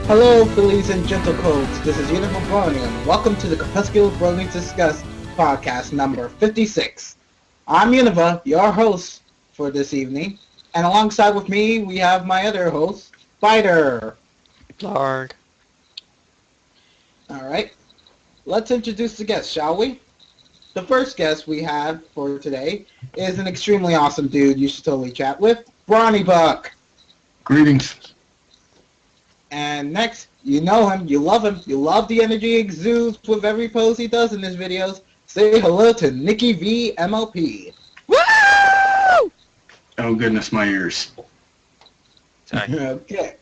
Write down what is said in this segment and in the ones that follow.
Hello, Phillies and Gentlecoats. This is Unova Brony, and welcome to the Crepuscularity Discuss podcast number 56. I'm Unova, your host for this evening, and alongside with me, we have my other host, Byter. Larg. Alright, let's introduce the guests, shall we? The first guest we have for today is an extremely awesome dude you should totally chat with, Brawny Buck. Greetings. And next, you know him, you love the energy he exudes with every pose he does in his videos. Say hello to Nickvmlp. Woo! Oh goodness, my ears. Sorry. Okay.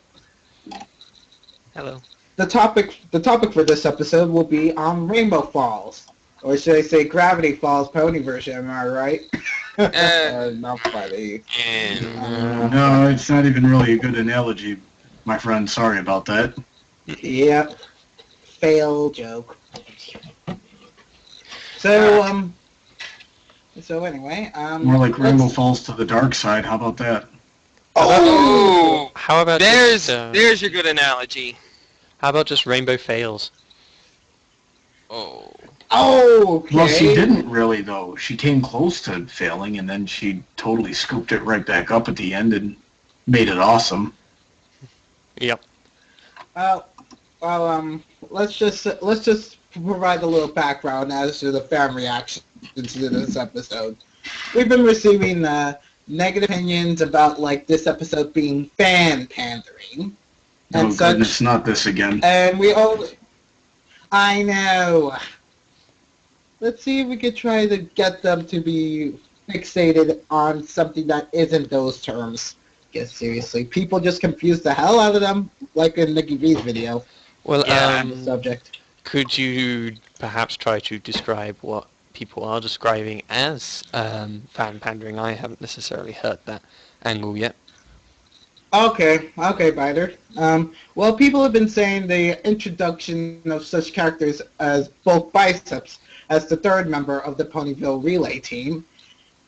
Hello. The topic for this episode will be on Rainbow Falls. Or should I say Gravity Falls pony version, am I right? Not funny. No, it's not even really a good analogy, my friend. Sorry about that. Yep. Fail joke. So anyway, More like Rainbow Falls to the dark side. How about that? Oh! How about there's your good analogy. How about just Rainbow Fails? Oh, okay. Well, she didn't really, though. She came close to failing, and then she totally scooped it right back up at the end and made it awesome. Yep. Let's just provide a little background as to the fan reaction to this episode. We've been receiving negative opinions about this episode being fan pandering and Oh such. goodness, not this again. And I know. Let's see if we could try to get them to be fixated on something that isn't those terms. Yes, seriously. People just confuse the hell out of them, like in Nicky V's video. Well, on the subject. Could you perhaps try to describe what people are describing as fan pandering? I haven't necessarily heard that angle yet. Okay, Byter. Well, people have been saying the introduction of such characters as both Biceps as the third member of the Ponyville Relay team,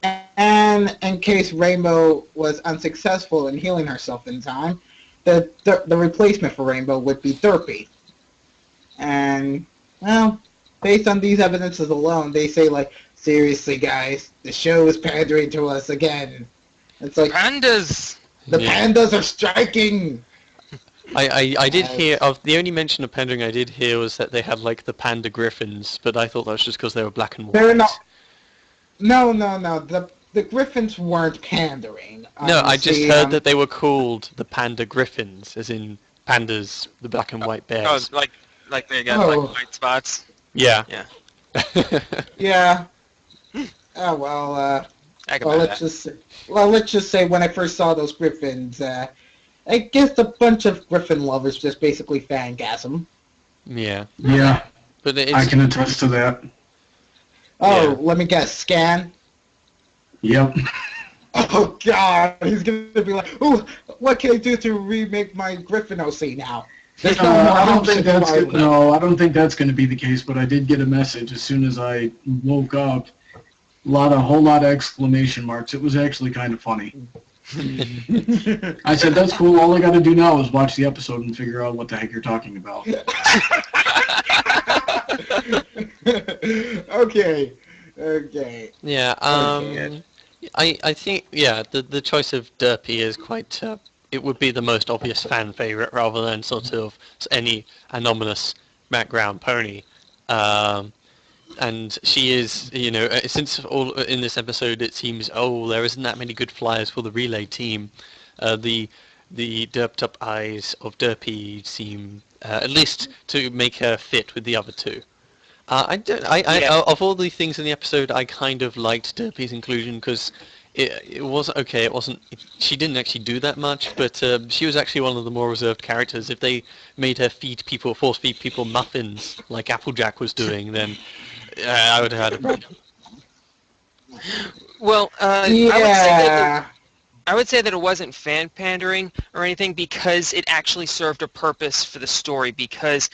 and in case Rainbow was unsuccessful in healing herself in time, the replacement for Rainbow would be Derpy. And, well, based on these evidences alone, they say, seriously, guys, the show is pandering to us again. It's like... Pandas! The pandas are striking! I did hear of the only mention of pandering I did hear was that they had the panda griffins, but I thought that was just because they were black and white. They're not. No. The griffins weren't pandering. No, I just heard that they were called the panda griffins, as in pandas, the black and white bears. Oh, like they got white spots. Yeah. Yeah. Yeah. Oh well. Let's just say when I first saw those griffins, I guess a bunch of griffin lovers just basically fangasm. Yeah. Yeah, But I can attest to that. Oh, Yeah. Let me guess, Scan? Yep. Oh god, he's gonna be like, ooh, what can I do to remake my Griffin OC now? There's no more I don't options think that's for my- I don't think that's going to be the case. But I did get a message as soon as I woke up. A whole lot of exclamation marks. It was actually kind of funny. I said, "That's cool. All I got to do now is watch the episode and figure out what the heck you're talking about." Okay. Yeah, I think, the choice of Derpy is quite, it would be the most obvious fan favourite rather than sort of any anomalous background pony. And she is, since all in this episode it seems, there isn't that many good flyers for the relay team, the derped up eyes of Derpy seem, at least to make her fit with the other two. Of all the things in the episode, I kind of liked Derpy's inclusion because it was okay. She didn't actually do that much, but she was actually one of the more reserved characters. If they made her force feed people muffins like Applejack was doing, then I would have had a problem. Well, Yeah. I would say that it wasn't fan pandering or anything because it actually served a purpose for the story because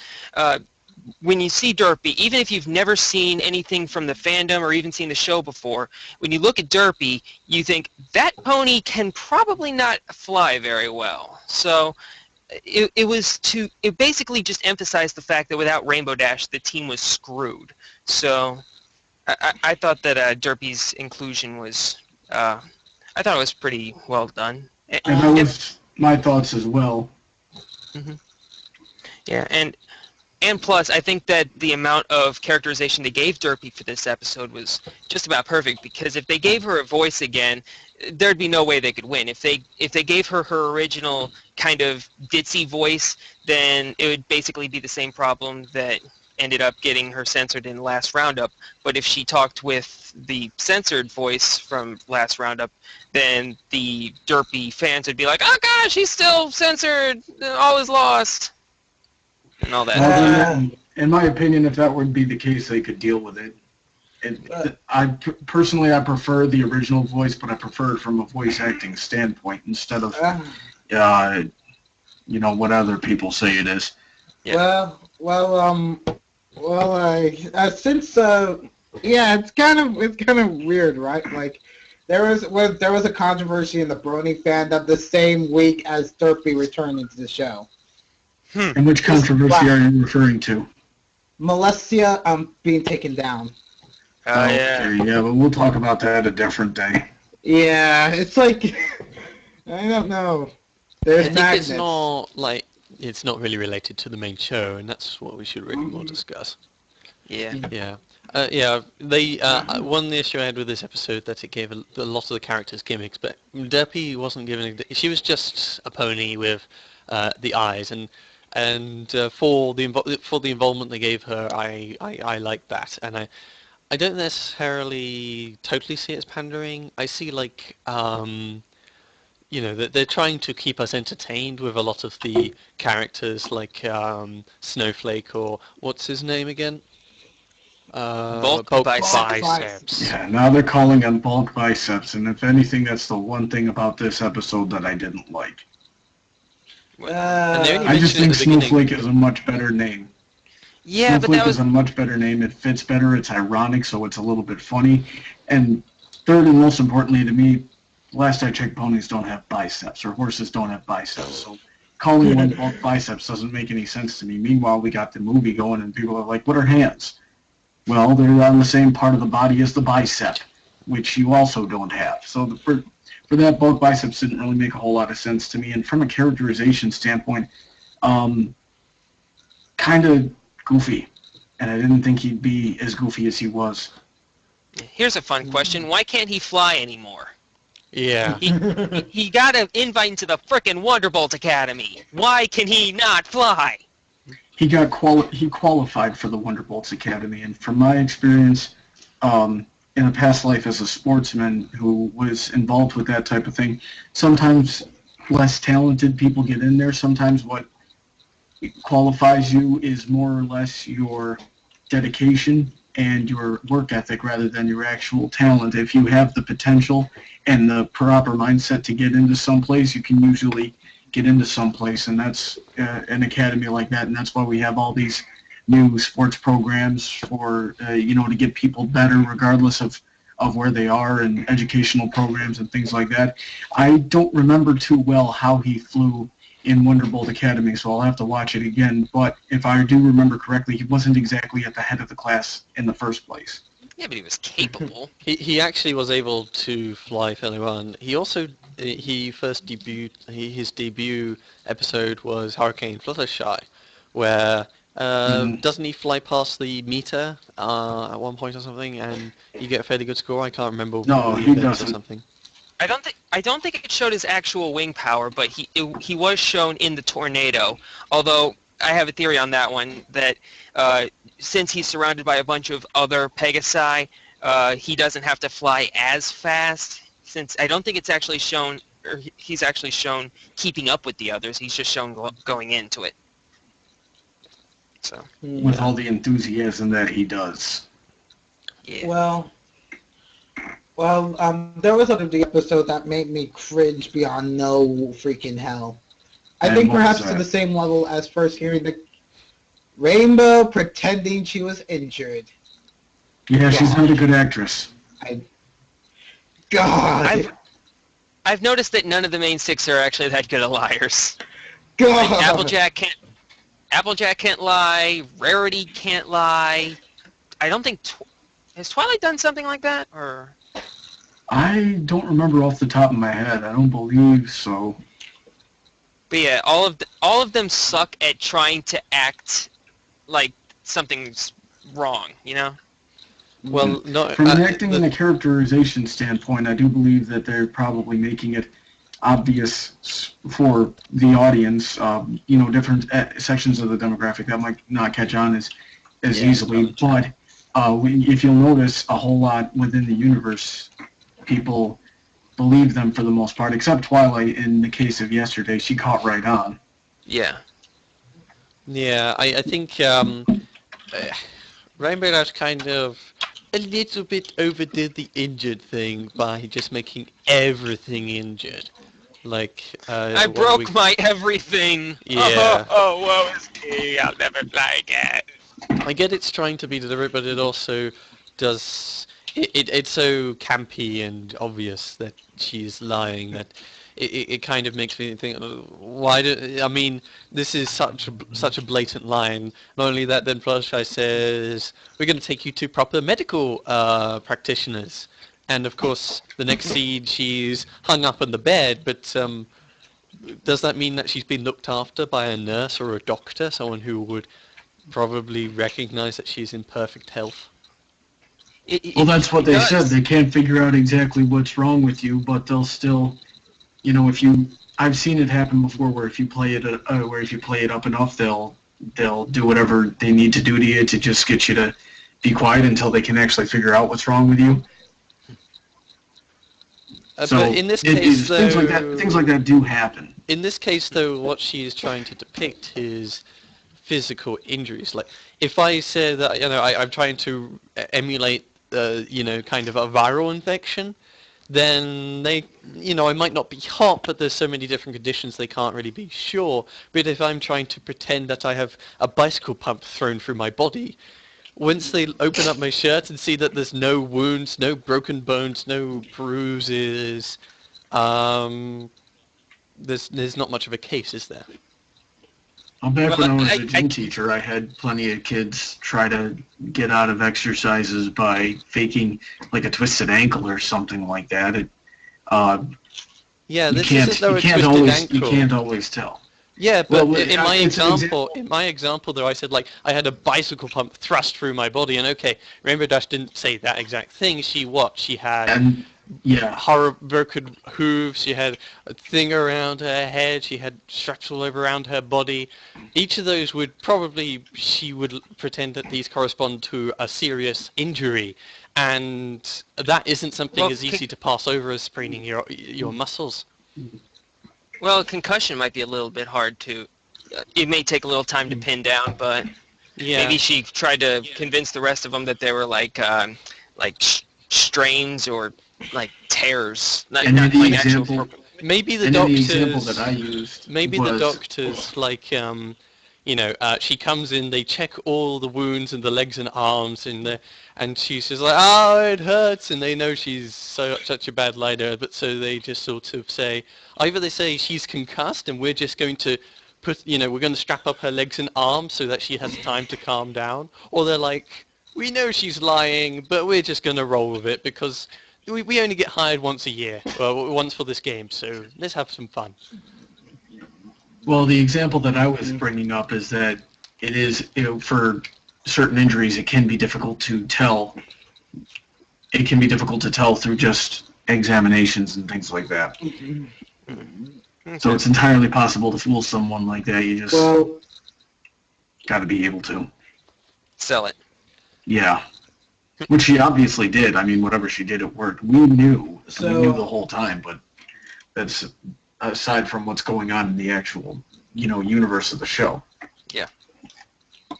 when you see Derpy, even if you've never seen anything from the fandom or even seen the show before, when you look at Derpy, you think, that pony can probably not fly very well. So it basically just emphasized the fact that without Rainbow Dash, the team was screwed. So I thought that Derpy's inclusion was, I thought it was pretty well done. And that was my thoughts as well. Mm-hmm. Yeah, and plus, I think that the amount of characterization they gave Derpy for this episode was just about perfect, because if they gave her a voice again, there'd be no way they could win. If they gave her original kind of ditzy voice, then it would basically be the same problem that ended up getting her censored in last roundup. But if she talked with the censored voice from last roundup, then the Derpy fans would be like, oh gosh, she's still censored, all is lost, and all that. Well, then, in my opinion, if that would be the case, they could deal with it. Personally, I prefer the original voice, but I prefer it from a voice acting standpoint instead of, what other people say it is. Yeah. It's kind of weird, right? Like, there was a controversy in the Brony fandom the same week as Derpy returned into the show. And which controversy are you referring to? Molestia being taken down. Yeah, but we'll talk about that a different day. Yeah, it's like, I don't know. There's I think magnets. it's not really related to the main show, and that's what we should really more discuss. Yeah. Yeah. One issue I had with this episode that it gave a lot of the characters gimmicks, but Derpy wasn't given. She was just a pony with the eyes, and for the involvement they gave her, I like that, and I don't necessarily totally see it as pandering. I see that they're trying to keep us entertained with a lot of the characters, like Snowflake, or what's his name again? Bulk Biceps. Yeah, now they're calling him Bulk Biceps, and if anything, that's the one thing about this episode that I didn't like. I just think Snowflake is a much better name. Yeah, Snowflake is a much better name. It fits better. It's ironic, so it's a little bit funny. And third and most importantly to me, last I checked, ponies don't have biceps, or horses don't have biceps. So calling one Bulk Biceps doesn't make any sense to me. Meanwhile, we got the movie going, and people are like, what are hands? Well, they're on the same part of the body as the bicep, which you also don't have. So for that, Bulk Biceps didn't really make a whole lot of sense to me. And from a characterization standpoint, kind of goofy. And I didn't think he'd be as goofy as he was. Here's a fun question. Why can't he fly anymore? Yeah. He got an invite into the frickin' Wonderbolt Academy. Why can he not fly? He qualified for the Wonderbolts Academy, and from my experience, in a past life as a sportsman who was involved with that type of thing, sometimes less talented people get in there. Sometimes what qualifies you is more or less your dedication and your work ethic rather than your actual talent. If you have the potential and the proper mindset to get into someplace, you can usually get into someplace, and that's an academy like that, and that's why we have all these new sports programs for, to get people better regardless of where they are, and educational programs and things like that. I don't remember too well how he flew in Wonderbolt Academy, so I'll have to watch it again, but if I do remember correctly, he wasn't exactly at the head of the class in the first place. Yeah, but he was capable. He actually was able to fly fairly well, and his debut episode was Hurricane Fluttershy, where doesn't he fly past the meter at one point or something, and you get a fairly good score? I can't remember. No, he doesn't. Or something. I don't think it showed his actual wing power, but he was shown in the tornado. Although I have a theory on that one, that since he's surrounded by a bunch of other Pegasi, he doesn't have to fly as fast. Since I don't think it's actually shown, or he's actually shown keeping up with the others. He's just shown going into it. So with all the enthusiasm that he does. Yeah. Well, there was the episode that made me cringe beyond no freaking hell. I think perhaps to the same level as first hearing Rainbow pretending she was injured. Yeah, she's not a good actress. God. I've noticed that none of the main six are actually that good at liars. God. Like Applejack can't lie. Rarity can't lie. I don't think has Twilight done something like that, or I don't remember off the top of my head. I don't believe so. but yeah, all of them suck at trying to act like something's wrong. You know. Well, no. From an acting and a characterization standpoint, I do believe that they're probably making it obvious for the audience. Different sections of the demographic that might not catch on as easily. But if you'll notice, a whole lot within the universe, people believe them for the most part, except Twilight. In the case of yesterday, she caught right on. Yeah. Yeah, I think Rainbow Dash kind of a little bit overdid the injured thing by just making everything injured. Like, I broke my everything. Yeah. Oh, woe is me. I'll never fly again. I get it's trying to be deliberate, but it also does... It's so campy and obvious that she's lying that it kind of makes me think, this is such a blatant line. Not only that, then Fluttershy says, we're going to take you to proper medical practitioners. And of course, the next scene, she's hung up on the bed, but does that mean that she's been looked after by a nurse or a doctor, someone who would probably recognize that she's in perfect health? Well, that's what they said. They can't figure out exactly what's wrong with you, but they'll still, I've seen it happen before, where if you play it up enough, they'll do whatever they need to do to you to just get you to be quiet until they can actually figure out what's wrong with you. So but in this case, though, things like that do happen. In this case, though, what she is trying to depict is physical injuries. Like, if I say that, I'm trying to emulate, kind of a viral infection, then I might not be hot, but there's so many different conditions they can't really be sure. But if I'm trying to pretend that I have a bicycle pump thrown through my body, once they open up my shirt and see that there's no wounds, no broken bones, no bruises, there's not much of a case, is there? Back when I was a gym teacher, I had plenty of kids try to get out of exercises by faking like a twisted ankle or something like that. Yeah, this isn't though a twisted ankle. You can't always tell. Yeah, but in my example, though, I said, like, I had a bicycle pump thrust through my body, and okay, Rainbow Dash didn't say that exact thing. She had horror broken hooves, she had a thing around her head, she had straps all over around her body. Each of those she would pretend that these correspond to a serious injury, and that isn't something as easy to pass over as spraining your muscles. Well, concussion might be a little bit hard to... it may take a little time to pin down, but maybe she tried to convince the rest of them that they were like strains or like tears. Maybe the doctors... that I used maybe the doctors, like, she comes in, they check all the wounds and the legs and arms, and she's just like, oh, it hurts, and they know she's such a bad liar, but so they just sort of say, either they say she's concussed and we're just going to we're going to strap up her legs and arms so that she has time to calm down, or they're like, we know she's lying, but we're just going to roll with it because we only get hired once a year, once for this game, so let's have some fun. Well, the example that I was bringing up is that it is, for certain injuries, it can be difficult to tell. It can be difficult to tell through just examinations and things like that. So it's entirely possible to fool someone like that. You just got to be able to sell it. Yeah, which she obviously did. I mean, whatever she did, it worked. We knew the whole time, but that's aside from what's going on in the actual, universe of the show. Yeah.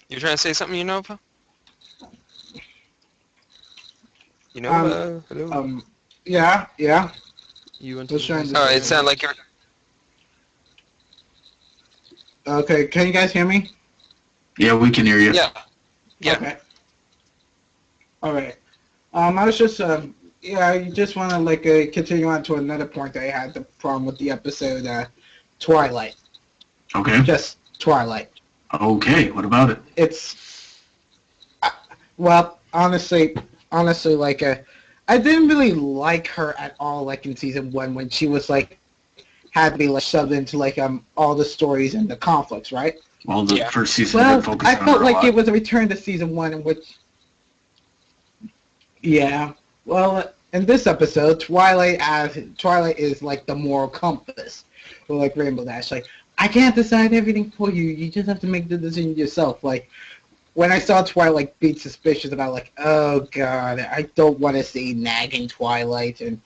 You're trying to say something, Unova? Hello? Yeah. You want to... it sounded like you're... Okay, can you guys hear me? Yeah, we can hear you. Yeah. Yeah. Okay. All right. I was just, yeah, I just want to like continue on to another point that I had the problem with the episode, Twilight. Okay. Just Twilight. Okay, what about it? It's, well, honestly, like, I didn't really like her at all, like in season 1 when she was like had to be like shoved into like all the stories and the conflicts, right? Well, the first season Well, did focus I on felt her a like lot. it was a return to season 1 in which, yeah. Well, in this episode, Twilight is like the moral compass, or like Rainbow Dash. Like, I can't decide everything for you. You just have to make the decision yourself. Like, when I saw Twilight being suspicious about, like, oh god, I don't want to see nagging Twilight and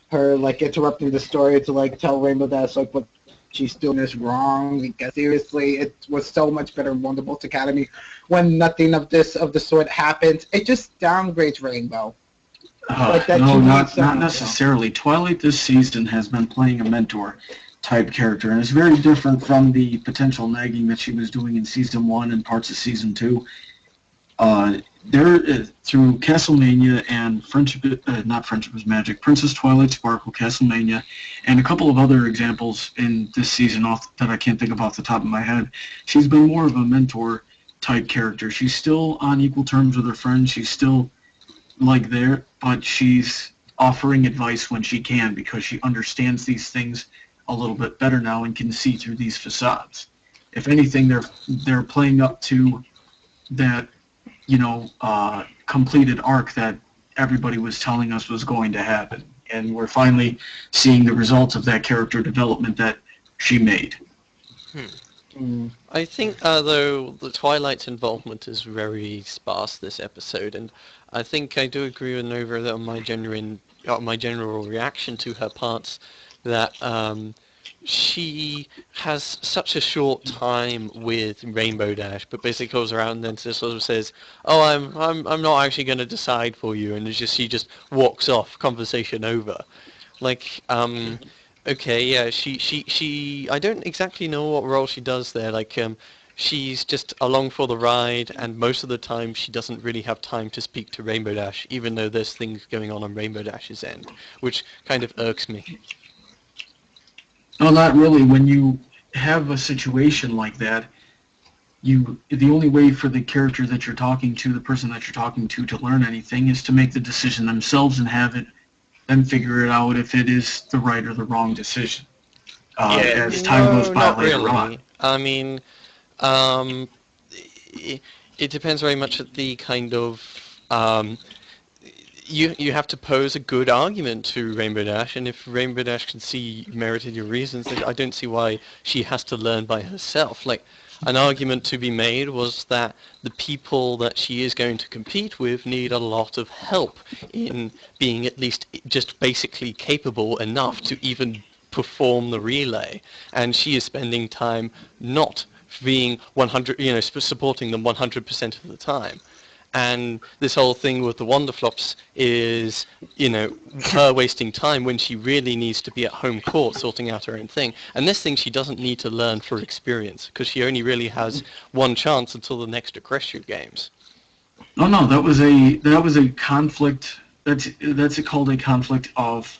her like interrupting the story to like tell Rainbow Dash like what she's doing is wrong. Because seriously, it was so much better in Wonderbolts Academy when nothing of the sort happens. It just downgrades Rainbow. Like that no, she not needs someone, necessarily. Twilight this season has been playing a mentor type character, and it's very different from the potential nagging that she was doing in season 1 and parts of season 2. Through Castlemania and not Friendship is Magic, Princess Twilight Sparkle, Castlemania, and a couple of other examples in this season that I can't think of off the top of my head, she's been more of a mentor type character. She's still on equal terms with her friends. She's still like there, but she's offering advice when she can because she understands these things a little bit better now and can see through these facades. If anything, they're playing up to that, completed arc that everybody was telling us was going to happen. And we're finally seeing the results of that character development that she made. I think, though, the Twilight's involvement is very sparse this episode, and I think I do agree with Nova that my general reaction to her parts, that she has such a short time with Rainbow Dash, but basically goes around and then sort of says, "Oh, I'm not actually going to decide for you," and she just walks off. Conversation over. Like, okay, yeah, she. I don't exactly know what role she does there. Like, she's just along for the ride, and most of the time she doesn't really have time to speak to Rainbow Dash, even though there's things going on Rainbow Dash's end, which kind of irks me. No, not really. When you have a situation like that, the only way for the character that you're talking to, the person that you're talking to learn anything is to make the decision themselves and have it, then figure it out if it is the right or the wrong decision. As time goes by not later really. on. I mean, it depends very much at the kind of you have to pose a good argument to Rainbow Dash, and if Rainbow Dash can see merit in your reasons, then I don't see why she has to learn by herself. Like, an argument to be made was that the people that she is going to compete with need a lot of help in being at least just basically capable enough to even perform the relay, and she is spending time not being 100, supporting them 100% of the time. And this whole thing with the Wonderflops is, her wasting time when she really needs to be at home court sorting out her own thing. And this thing she doesn't need to learn for experience, because she only really has one chance until the next Aggressor games. No, that was a conflict. That's called a conflict of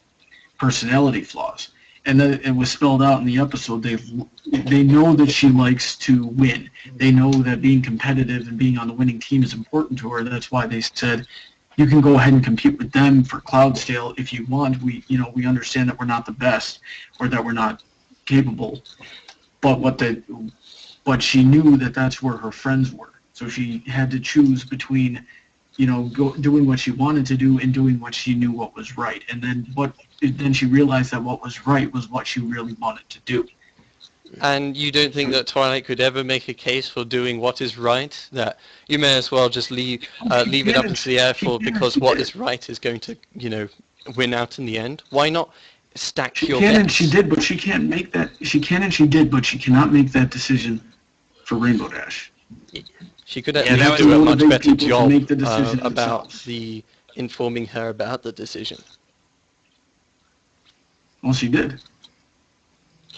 personality flaws. And then it was spelled out in the episode. They know that she likes to win. They know that being competitive and being on the winning team is important to her. That's why they said, you can go ahead and compete with them for Cloudsdale if you want. We understand that we're not the best or that we're not capable. But she knew that that's where her friends were. So she had to choose between, doing what she wanted to do and doing what she knew what was right. And then she realized that what was right was what she really wanted to do. And you don't think that Twilight could ever make a case for doing what is right? That you may as well just leave it up into the air because what is right is going to, win out in the end? Why not stack your bets? She can and she did, but she can't make that. She can and she did, but she cannot make that decision for Rainbow Dash. She could at least do a much better job about informing her about the decision. Well, she did.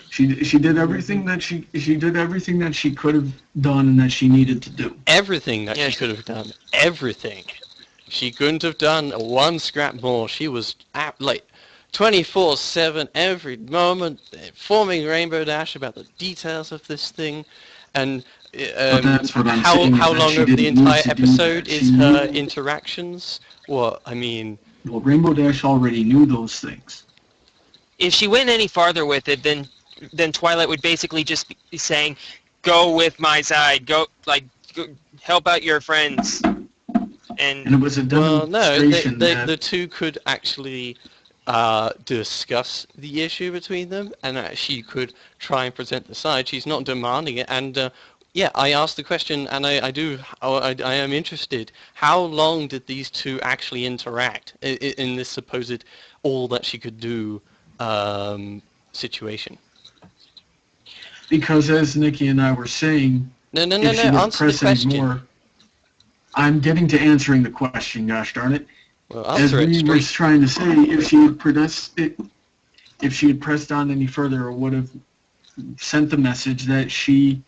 She did everything that she did everything that she could have done and that she needed to do. Everything that she could have done. Everything. She couldn't have done one scrap more. She was like 24/7 every moment informing Rainbow Dash about the details of this thing, and that's what I'm saying, how that long she of the didn't need entire to do episode that. is She her knew- interactions? Well, I mean, Well, Rainbow Dash already knew those things. If she went any farther with it, then Twilight would basically just be saying, "Go with my side. Go help out your friends." And it was a well, no, demonstration the two could actually discuss the issue between them, and she could try and present the side. She's not demanding it, and yeah, I asked the question, and I am interested. How long did these two actually interact in this supposed all that she could do situation? Because as Nikki and I were saying, No, if she didn't answer the press question. anymore, I'm getting to answering the question, gosh darn it. Well, As answer it we were straight. trying to say, if she had pressed on any further, it would have sent the message that she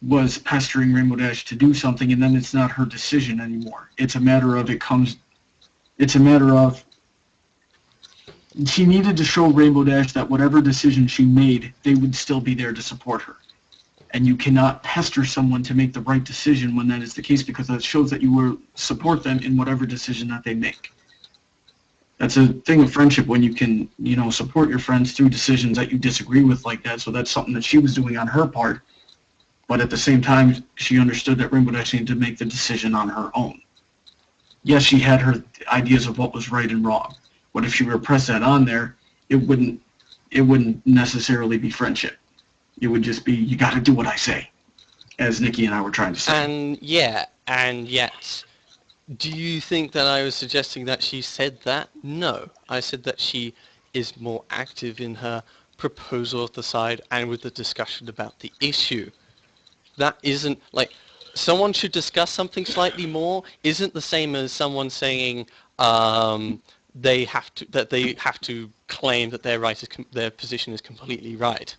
was pestering Rainbow Dash to do something, and then it's not her decision anymore. It's a matter of she needed to show Rainbow Dash that whatever decision she made, they would still be there to support her. And you cannot pester someone to make the right decision when that is the case, because that shows that you will support them in whatever decision that they make. That's a thing of friendship, when you can, support your friends through decisions that you disagree with like that. So that's something that she was doing on her part. But at the same time, she understood that Rainbow Dash needed to make the decision on her own. Yes, she had her ideas of what was right and wrong. But if she were to press that on there, it wouldn't necessarily be friendship. It would just be, you got to do what I say, as Nikki and I were trying to say. And yet, do you think that I was suggesting that she said that? No. I said that she is more active in her proposal of the side and with the discussion about the issue. That isn't, someone should discuss something slightly more isn't the same as someone saying they have to claim that their position is completely right.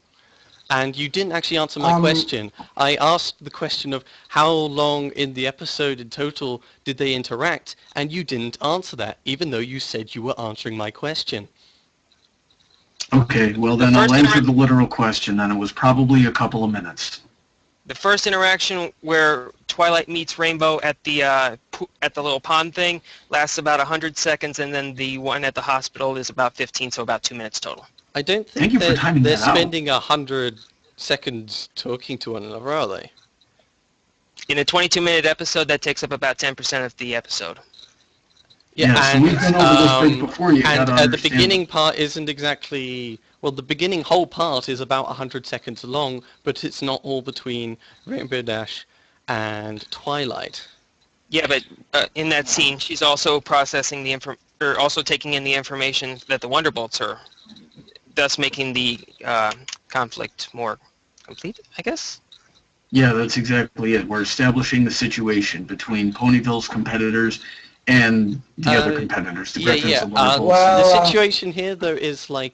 And you didn't actually answer my question. I asked the question of how long in the episode in total did they interact, and you didn't answer that, even though you said you were answering my question. Okay, well then I'll answer the literal question, then. It was probably a couple of minutes. The first interaction where Twilight meets Rainbow at the little pond thing lasts about 100 seconds, and then the one at the hospital is about 15, so about 2 minutes total. I don't think Thank you for timing they're that out. spending 100 seconds talking to one another, are they? In a 22-minute episode, that takes up about 10% of the episode. Yeah, so we've been over this before. You gotta the understand. beginning part isn't exactly... Well, the beginning whole part is about 100 seconds long, but it's not all between Rainbow Dash and Twilight. Yeah, but in that scene, she's also processing also taking in the information that the Wonderbolts are, thus making the conflict more complete, I guess? Yeah, that's exactly it. We're establishing the situation between Ponyville's competitors and the other competitors, the Griffins and Wonderbolts. The situation here, though, is I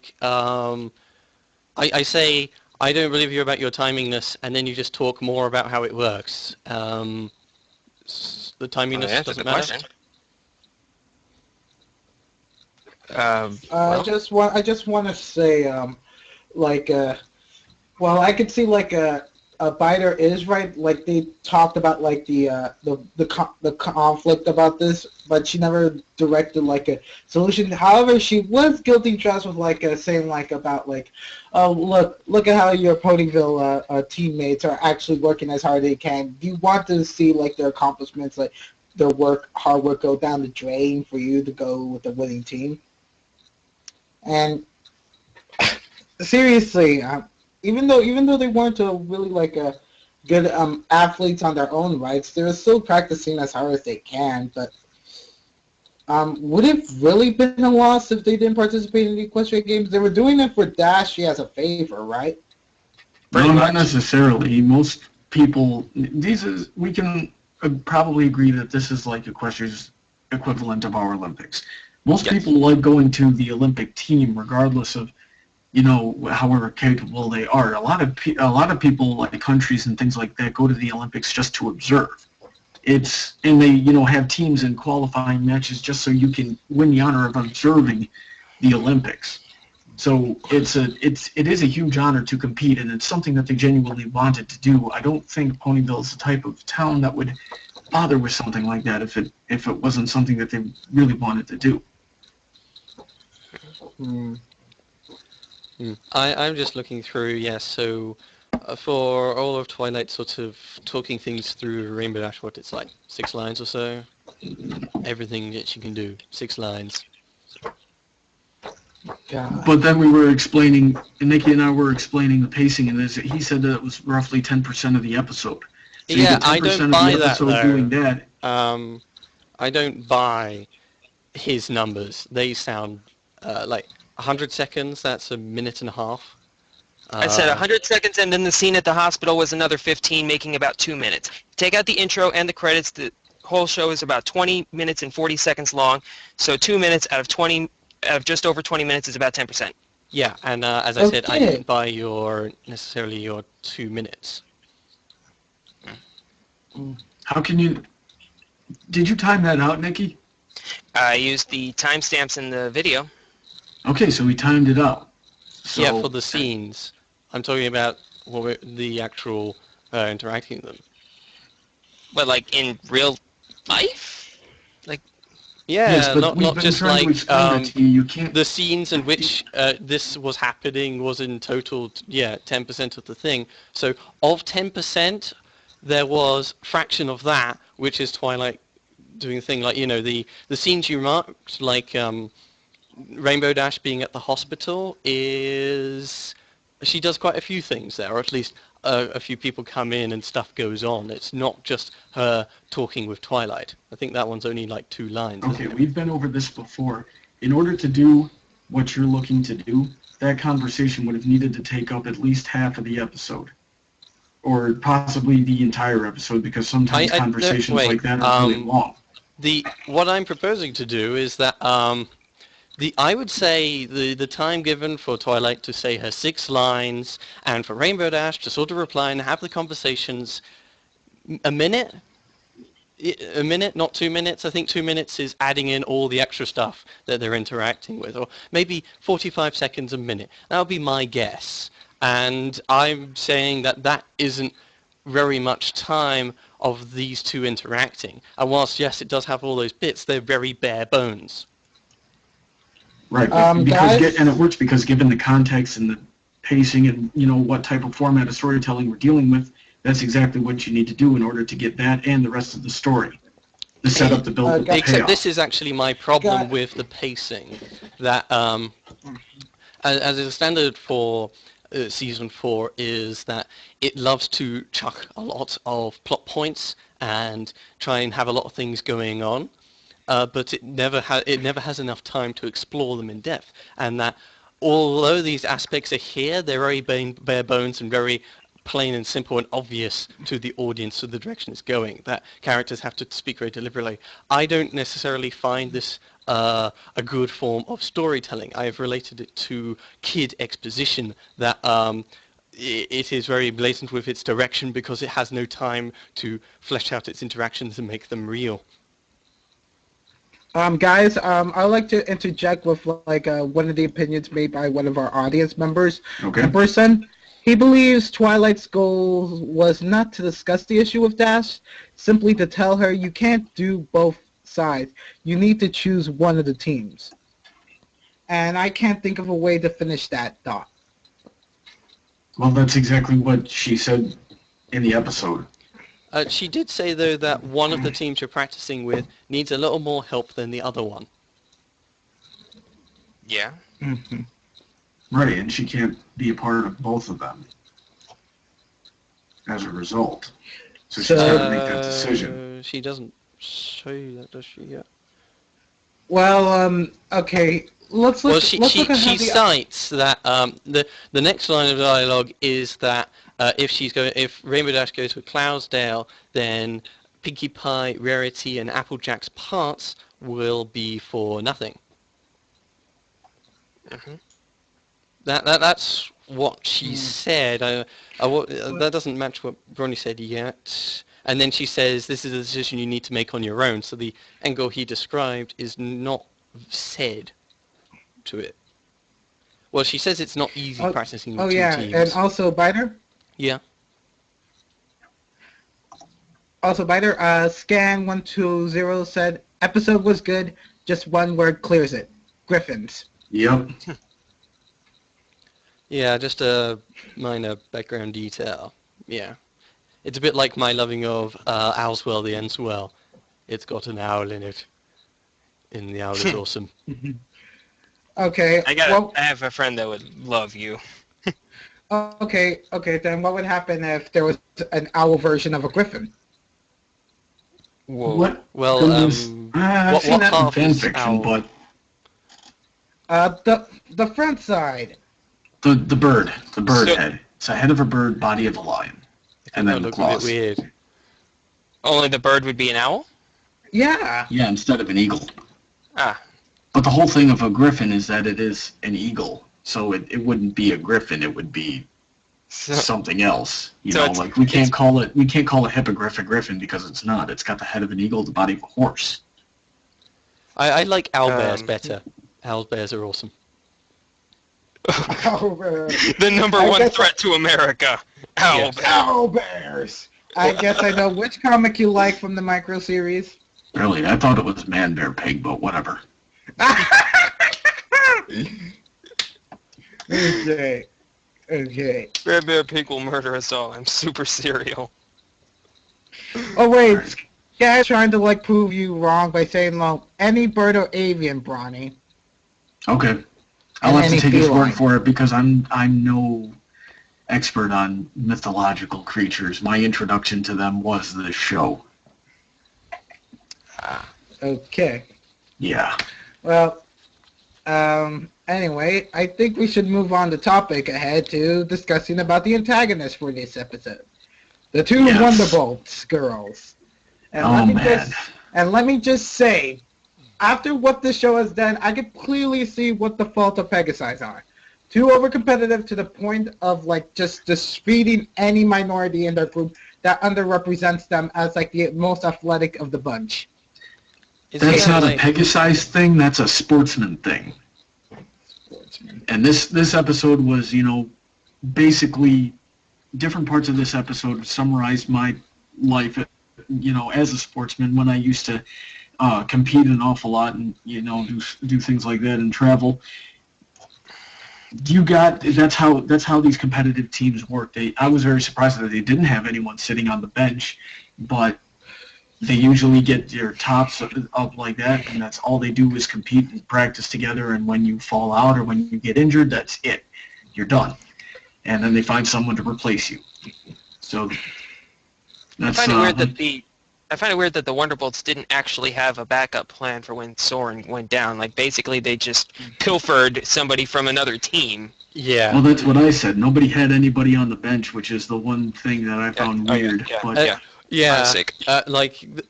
say, I don't believe you about your timingness, and then you just talk more about how it works. The timingness doesn't matter. I just want to say, well, I could see a Byter is right. They talked about the conflict about this, but she never directed a solution. However, she was guilty trust with saying about oh look at how your Ponyville teammates are actually working as hard as they can. Do you want to see their accomplishments, their hard work go down the drain for you to go with the winning team? And seriously, even though they weren't really good athletes on their own rights, they're still practicing as hard as they can. But would it really been a loss if they didn't participate in the equestrian games? They were doing it for Dash as a favor, right? No, not necessarily. Most people, we can probably agree that this is equestrian's equivalent of our Olympics. Most people like going to the Olympic team, regardless of however capable they are. A lot of people, like countries and things like that, go to the Olympics just to observe. And they, have teams in qualifying matches just so you can win the honor of observing the Olympics. So it is a huge honor to compete, and it's something that they genuinely wanted to do. I don't think Ponyville is the type of town that would bother with something like that if it wasn't something that they really wanted to do. I'm just looking through, yes, so for all of Twilight sort of talking things through Rainbow Dash, what it's like, 6 lines or so? Everything that she can do, 6 lines. God. But then we were explaining, Nicky and I were explaining the pacing in this. He said that it was roughly 10% of the episode. So Yeah, you get 10% I don't of buy the that, episode though. doing that. I don't buy his numbers. They sound like 100 seconds, that's a minute and a half. I said 100 seconds, and then the scene at the hospital was another 15, making about 2 minutes. Take out the intro and the credits, the whole show is about 20 minutes and 40 seconds long, so 2 minutes out of just over 20 minutes is about 10%. Yeah, and as I said, I Okay. didn't buy necessarily your 2 minutes. How can you... Did you time that out, Nicky? I used the timestamps in the video. Okay, so we timed it out. So, Yeah, for the scenes. I'm talking about the actual interacting with them. But like in real life? Yeah, yes, but not we've been just trying to like explain that to you. You can't... the scenes in which this was happening was in total, 10% of the thing. So of 10%, there was fraction of that, which is Twilight doing a thing like, the scenes you marked, like Rainbow Dash being at the hospital, she does quite a few things there, or at least a few people come in and stuff goes on. It's not just her talking with Twilight. I think that one's only like 2 lines. Okay, we've been over this before. In order to do what you're looking to do, that conversation would have needed to take up at least half of the episode. Or possibly the entire episode, because sometimes conversations like that are really long. What I'm proposing to do is that I would say the time given for Twilight to say her 6 lines and for Rainbow Dash to sort of reply and have the conversations, a minute, not 2 minutes. I think 2 minutes is adding in all the extra stuff that they're interacting with, or maybe 45 seconds a minute. That would be my guess. And I'm saying that isn't very much time of these two interacting. And whilst, yes, it does have all those bits, they're very bare bones. Right, guys? And it works because given the context and the pacing and, what type of format of storytelling we're dealing with, that's exactly what you need to do in order to get that and the rest of the story. The setup, the build, the payoff. Except this is actually my problem with the pacing. That, as a standard for Season 4 is that it loves to chuck a lot of plot points and try and have a lot of things going on. But it never has enough time to explore them in depth, and that although these aspects are here, they're very bare bones and very plain and simple and obvious to the audience to the direction it's going, that characters have to speak very deliberately. I don't necessarily find this a good form of storytelling. I have related it to kid exposition, that it is very blatant with its direction because it has no time to flesh out its interactions and make them real. Guys, I'd like to interject with one of the opinions made by one of our audience members. Okay. Emerson, he believes Twilight's goal was not to discuss the issue with Dash, simply to tell her you can't do both sides. You need to choose one of the teams. And I can't think of a way to finish that thought. Well, that's exactly what she said in the episode. She did say, though, that one of the teams you're practicing with needs a little more help than the other one. Yeah. Mm-hmm. Right, and she can't be a part of both of them as a result. So she's got to make that decision. She doesn't say that, does she, yet? Well, okay. Let's look at how she cites that the next line of dialogue is that if Rainbow Dash goes to Cloudsdale, then Pinkie Pie, Rarity, and Applejack's parts will be for nothing. Mm-hmm. That's what she said. That doesn't match what Brawny said yet. And then she says, this is a decision you need to make on your own. So the angle he described is not said to it. Well, she says it's not easy practicing with two teams. And also Byter? Yeah. Also Byter, Scan120 said, episode was good, just one word clears it. Griffins. Yep. Yeah, just a minor background detail. Yeah. It's a bit like my loving of Owl's Well, The Ends Well. It's got an owl in it. And the owl is awesome. Okay. I have a friend that would love you. Okay, then what would happen if there was an owl version of a griffin? Whoa. What? Well, I've seen that in fan fiction, but the front side. the bird head. It's a head of a bird, body of a lion, and then the claws. A bit weird. Only the bird would be an owl? Yeah. Yeah, instead of an eagle. Ah. But the whole thing of a griffin is that it is an eagle, so it wouldn't be a griffin. It would be something else. You know, like we can't call a hippogriff a griffin because it's not. It's got the head of an eagle, the body of a horse. I like owlbears better. Owlbears are awesome. The number one threat to America. Owlbears. I guess I know which comic you like from the micro series. Really? I thought it was Man, Bear, Pig, but whatever. Okay. Red Bear Pig will murder us all. I'm super serial. Oh wait, guy's trying to like prove you wrong by saying, well, any bird or avian, Brawny. Okay. I'll have to take his word for it because I'm no expert on mythological creatures. My introduction to them was this show. Okay. Yeah. Well, anyway, I think we should move on the topic ahead to discussing about the antagonist for this episode. The two Wonderbolts girls. And let me just say, after what this show has done, I could clearly see what the fault of Pegasi are. Too overcompetitive to the point of like just defeating any minority in their group that underrepresents them as like the most athletic of the bunch. That's not a Pegasi thing, that's a sportsman thing. And this episode was, basically different parts of this episode summarized my life, as a sportsman when I used to compete an awful lot and, do things like that and travel. That's how these competitive teams work. I was very surprised that they didn't have anyone sitting on the bench, but they usually get their tops up like that, and that's all they do is compete and practice together, and when you fall out or when you get injured, that's it. You're done. And then they find someone to replace you. So that's... I find it weird that the Wonderbolts didn't actually have a backup plan for when Soren went down. Like, basically, they just pilfered somebody from another team. Yeah. Well, that's what I said. Nobody had anybody on the bench, which is the one thing that I found weird. Yeah,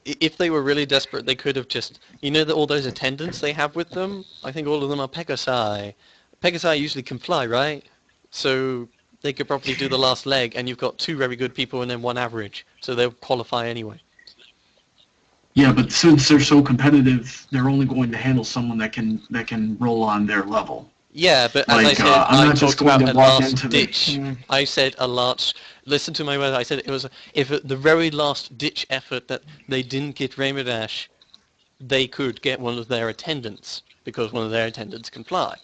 if they were really desperate, they could have just, all those attendants they have with them, I think all of them are Pegasi. Pegasi usually can fly, right? So they could probably do the last leg, and you've got two very good people and then one average, so they'll qualify anyway. Yeah, but since they're so competitive, they're only going to handle someone that can roll on their level. Yeah, but as I said, I talked about a last ditch. I said a last... Listen to my words. I said it was the very last ditch effort that they didn't get Rainbow Dash, they could get one of their attendants because one of their attendants can fly,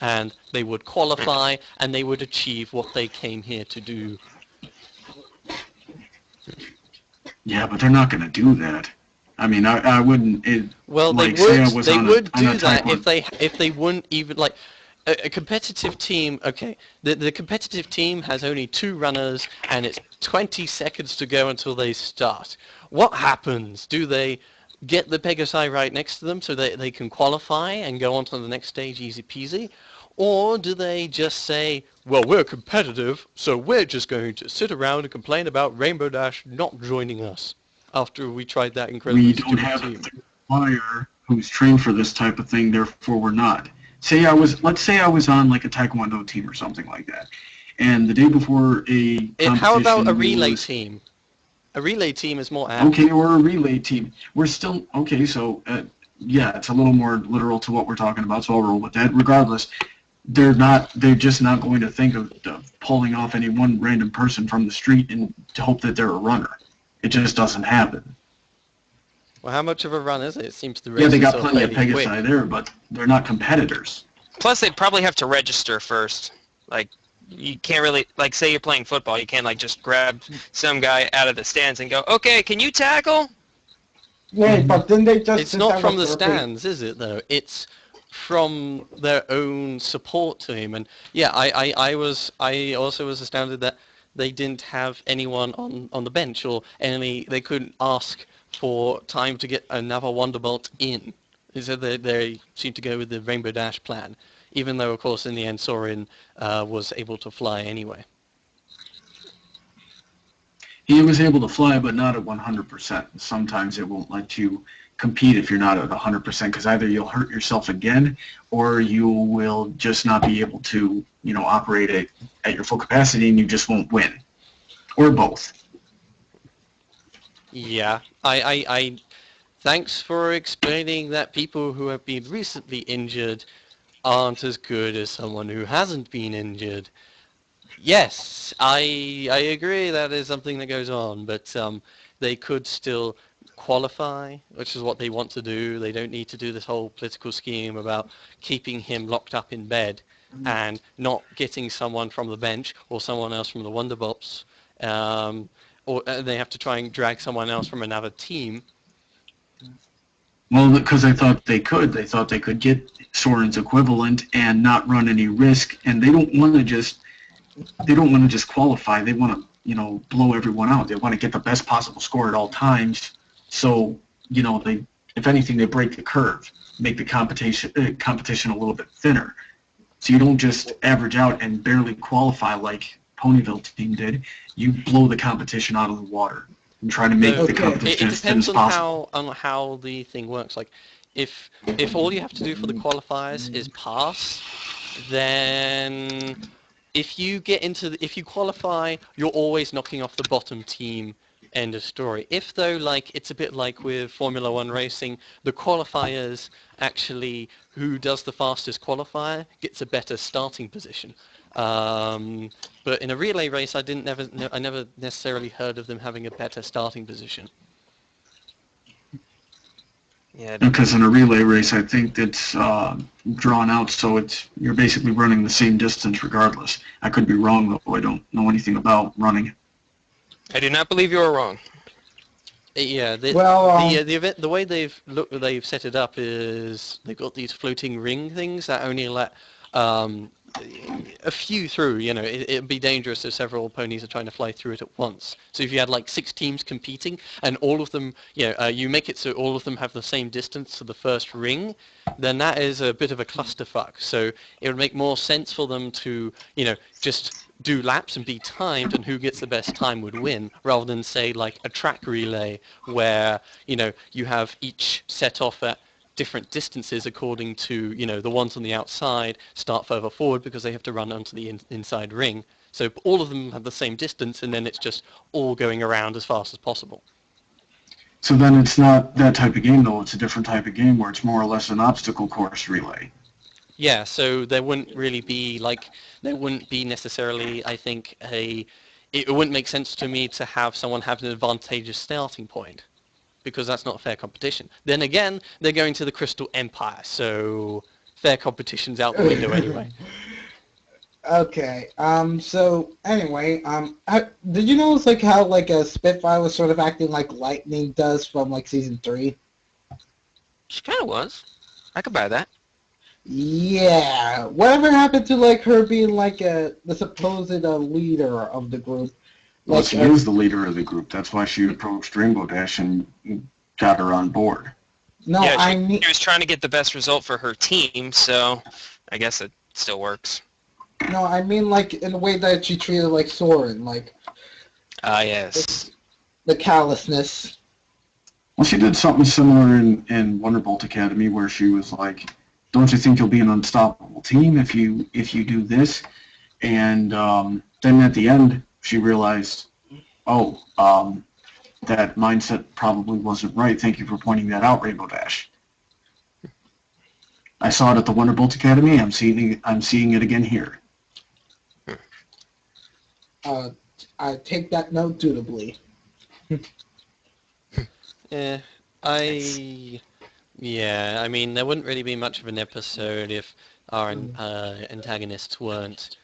and they would qualify and they would achieve what they came here to do. Yeah, but they're not going to do that. I mean, I wouldn't. They would do that if they wouldn't even like. A competitive team, okay, the competitive team has only 2 runners and it's 20 seconds to go until they start. What happens? Do they get the Pegasi right next to them so that they can qualify and go on to the next stage easy peasy? Or do they just say, well, we're competitive, so we're just going to sit around and complain about Rainbow Dash not joining us after we tried that incredibly stupid team? We don't have a player who's trained for this type of thing, therefore we're not. let's say I was on like a Taekwondo team or something like that, and the day before a competition. How about a relay team? A relay team is more apt. Okay, or a relay team. We're still okay. So yeah, it's a little more literal to what we're talking about. So I'll roll with that. Regardless, they're just not going to think of pulling off any one random person from the street and to hope that they're a runner. It just doesn't happen. Well, how much of a run is it? It seems the race Yeah, they got is plenty of fairly Pegasi quick. there, but they're not competitors. Plus, they'd probably have to register first. Like, you can't really, like, say you're playing football, you can't, like, just grab some guy out of the stands and go, okay, can you tackle? Yeah, but then they just... It's not from the stands, is it, though? It's from their own support to him. And yeah, I also was astounded that they didn't have anyone on the bench, or they couldn't ask for time to get another Wonderbolt in. So they seemed to go with the Rainbow Dash plan, even though, of course, in the end, Soren was able to fly anyway. He was able to fly, but not at 100%. Sometimes it won't let you compete if you're not at 100%, because either you'll hurt yourself again, or you will just not be able to, operate at your full capacity, and you just won't win, or both. Yeah, I thanks for explaining that people who have been recently injured aren't as good as someone who hasn't been injured. Yes, I agree that is something that goes on, but they could still qualify, which is what they want to do. They don't need to do this whole political scheme about keeping him locked up in bed and not getting someone from the bench or someone else from the Wonderbops. Or they have to try and drag someone else from another team. Well, because they thought they could. They thought they could get Soren's equivalent and not run any risk. And they don't want to just qualify. They want to, blow everyone out. They want to get the best possible score at all times. So, if anything, they break the curve, make the competition a little bit thinner. So you don't just average out and barely qualify like Ponyville team did. You blow the competition out of the water and try to make the competition as thin as possible. It depends on how the thing works. Like, if all you have to do for the qualifiers is pass, then if you qualify, you're always knocking off the bottom team. End of story. If though, it's a bit like with Formula One racing, the qualifiers actually, who does the fastest qualifier gets a better starting position. But in a relay race, I never necessarily heard of them having a better starting position. Yeah. Because in a relay race, I think it's drawn out, so you're basically running the same distance regardless. I could be wrong though. I don't know anything about running. I do not believe you are wrong. Yeah, the event, the way they've set it up is they've got these floating ring things that only let a few through. It'd be dangerous if several ponies are trying to fly through it at once. So if you had 6 teams competing and all of them, you make it so all of them have the same distance to the first ring, then that is a bit of a clusterfuck. So it would make more sense for them to, just do laps and be timed, and who gets the best time would win, rather than say a track relay where you have each set off at different distances according to the ones on the outside start further forward because they have to run onto the inside ring. So all of them have the same distance, and then it's just all going around as fast as possible. So then it's not that type of game though. It's a different type of game where it's more or less an obstacle course relay. Yeah, so there wouldn't really be necessarily, I think, it wouldn't make sense to me to have someone have an advantageous starting point, because that's not fair competition. Then again, they're going to the Crystal Empire, so fair competition's out the window anyway. Okay, so anyway, did you notice how a Spitfire was sort of acting like Lightning does from season 3? She kind of was. I could buy that. Yeah, whatever happened to her being the supposed leader of the group? Well, she is the leader of the group. That's why she approached Rainbow Dash and got her on board. No, yeah, she was trying to get the best result for her team, so I guess it still works. No, I mean in the way that she treated Soren, yes. The callousness. Well, she did something similar in Wonderbolt Academy where she was don't you think you'll be an unstoppable team if you do this? And then at the end, she realized, oh, that mindset probably wasn't right. Thank you for pointing that out, Rainbow Dash. I saw it at the Wonderbolt Academy. I'm seeing it again here. I take that note dutifully. Yeah, I mean, there wouldn't really be much of an episode if our antagonists weren't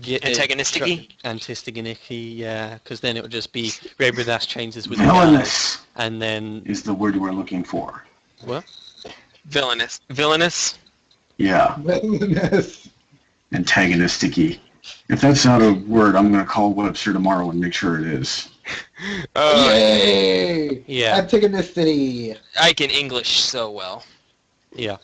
antagonisticky, yeah, because then it would just be Rainbow Dash changes with Villainous the guys, and then is the word we're looking for. What? Villainous. Yeah. Villainous. Antagonisticky. If that's not a word, I'm going to call Webster tomorrow and make sure it is. Yay! Yeah. Antagonicity. I can English so well. Yeah.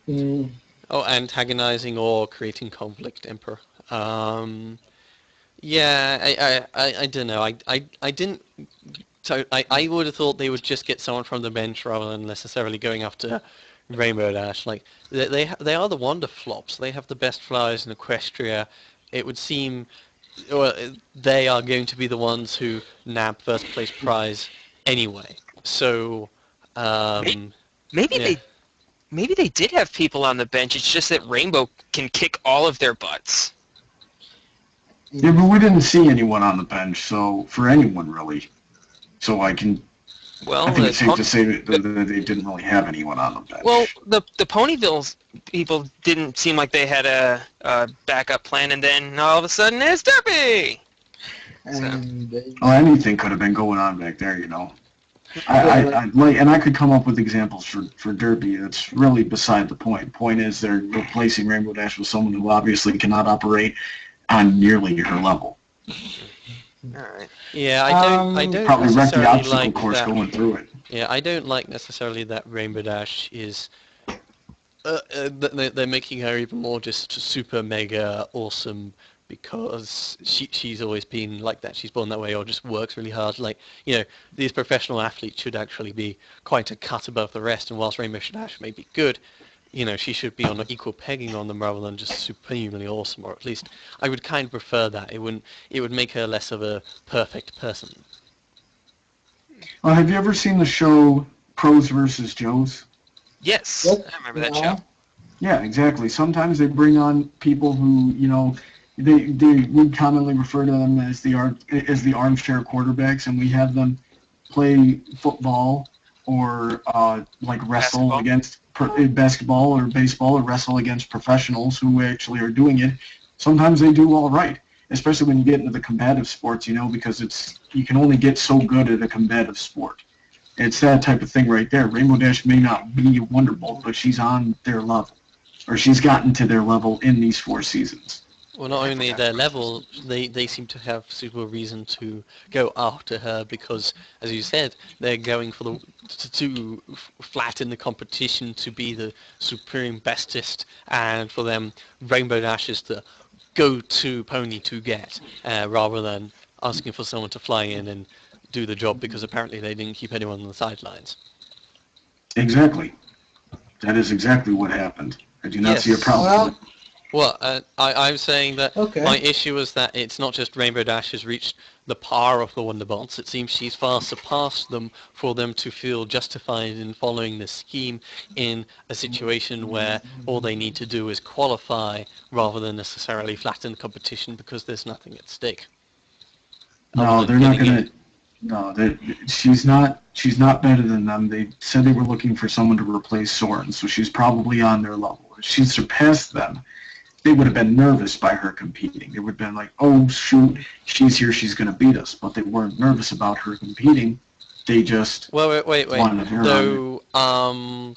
Mm. Oh, antagonizing or creating conflict, Emperor. Yeah, I don't know. I didn't. So I would have thought they would just get someone from the bench rather than necessarily going after Rainbow Dash. Like they are the Wonder Flops. They have the best flyers in Equestria. It would seem, well, they are going to be the ones who nab first place prize anyway. So maybe they did have people on the bench. It's just that Rainbow can kick all of their butts. Yeah, but we didn't see anyone on the bench, so for anyone really. So I think it's safe to say that they didn't really have anyone on the bench. Well, the Ponyville people didn't seem like they had a backup plan, and then all of a sudden it's Derpy! Well, anything could have been going on back there, you know. I could come up with examples for Derpy. That's really beside the point. Point is they're replacing Rainbow Dash with someone who obviously cannot operate on nearly her level. Alright. Yeah, I don't probably wreck the obstacle like course that. going through it. Yeah, I don't like necessarily that Rainbow Dash is. They're making her even more just super mega awesome because she's always been like that. She's born that way or just works really hard. Like, you know, these professional athletes should actually be quite a cut above the rest. And whilst Rainbow Dash may be good, you know, she should be on an equal pegging on them rather than just supremely awesome, or at least I would kind of prefer that. It would make her less of a perfect person. Have you ever seen the show Pros vs. Joes? Yes, I remember that show. Yeah, exactly. Sometimes they bring on people who, you know, they would commonly refer to them as the armchair quarterbacks, and we have them play football or like wrestle against basketball or baseball or wrestle against professionals who actually are doing it. Sometimes they do all right, especially when you get into the combative sports, you know, because you can only get so good at a combative sport. It's that type of thing right there. Rainbow Dash may not be a Wonderbolt, but she's on their level, or she's gotten to their level in these 4 seasons. Well, not only their level, they seem to have super reason to go after her because, as you said, they're going for to flatten the competition to be the supreme bestest, and for them, Rainbow Dash is the go-to pony to get, rather than asking for someone to fly in and do the job because apparently they didn't keep anyone on the sidelines. Exactly. That is exactly what happened. I do not see a problem. Well, I'm saying that my issue is that it's not just Rainbow Dash has reached the par of the Wonderbolts. It seems she's far surpassed them for them to feel justified in following this scheme in a situation where all they need to do is qualify rather than necessarily flatten the competition because there's nothing at stake. No, they're not going to. No, she's not better than them. They said they were looking for someone to replace Soren, so she's probably on their level. If she surpassed them, they would have been nervous by her competing. They would have been like, oh, shoot, she's here, she's going to beat us. But they weren't nervous about her competing. They just wait. wanted her So,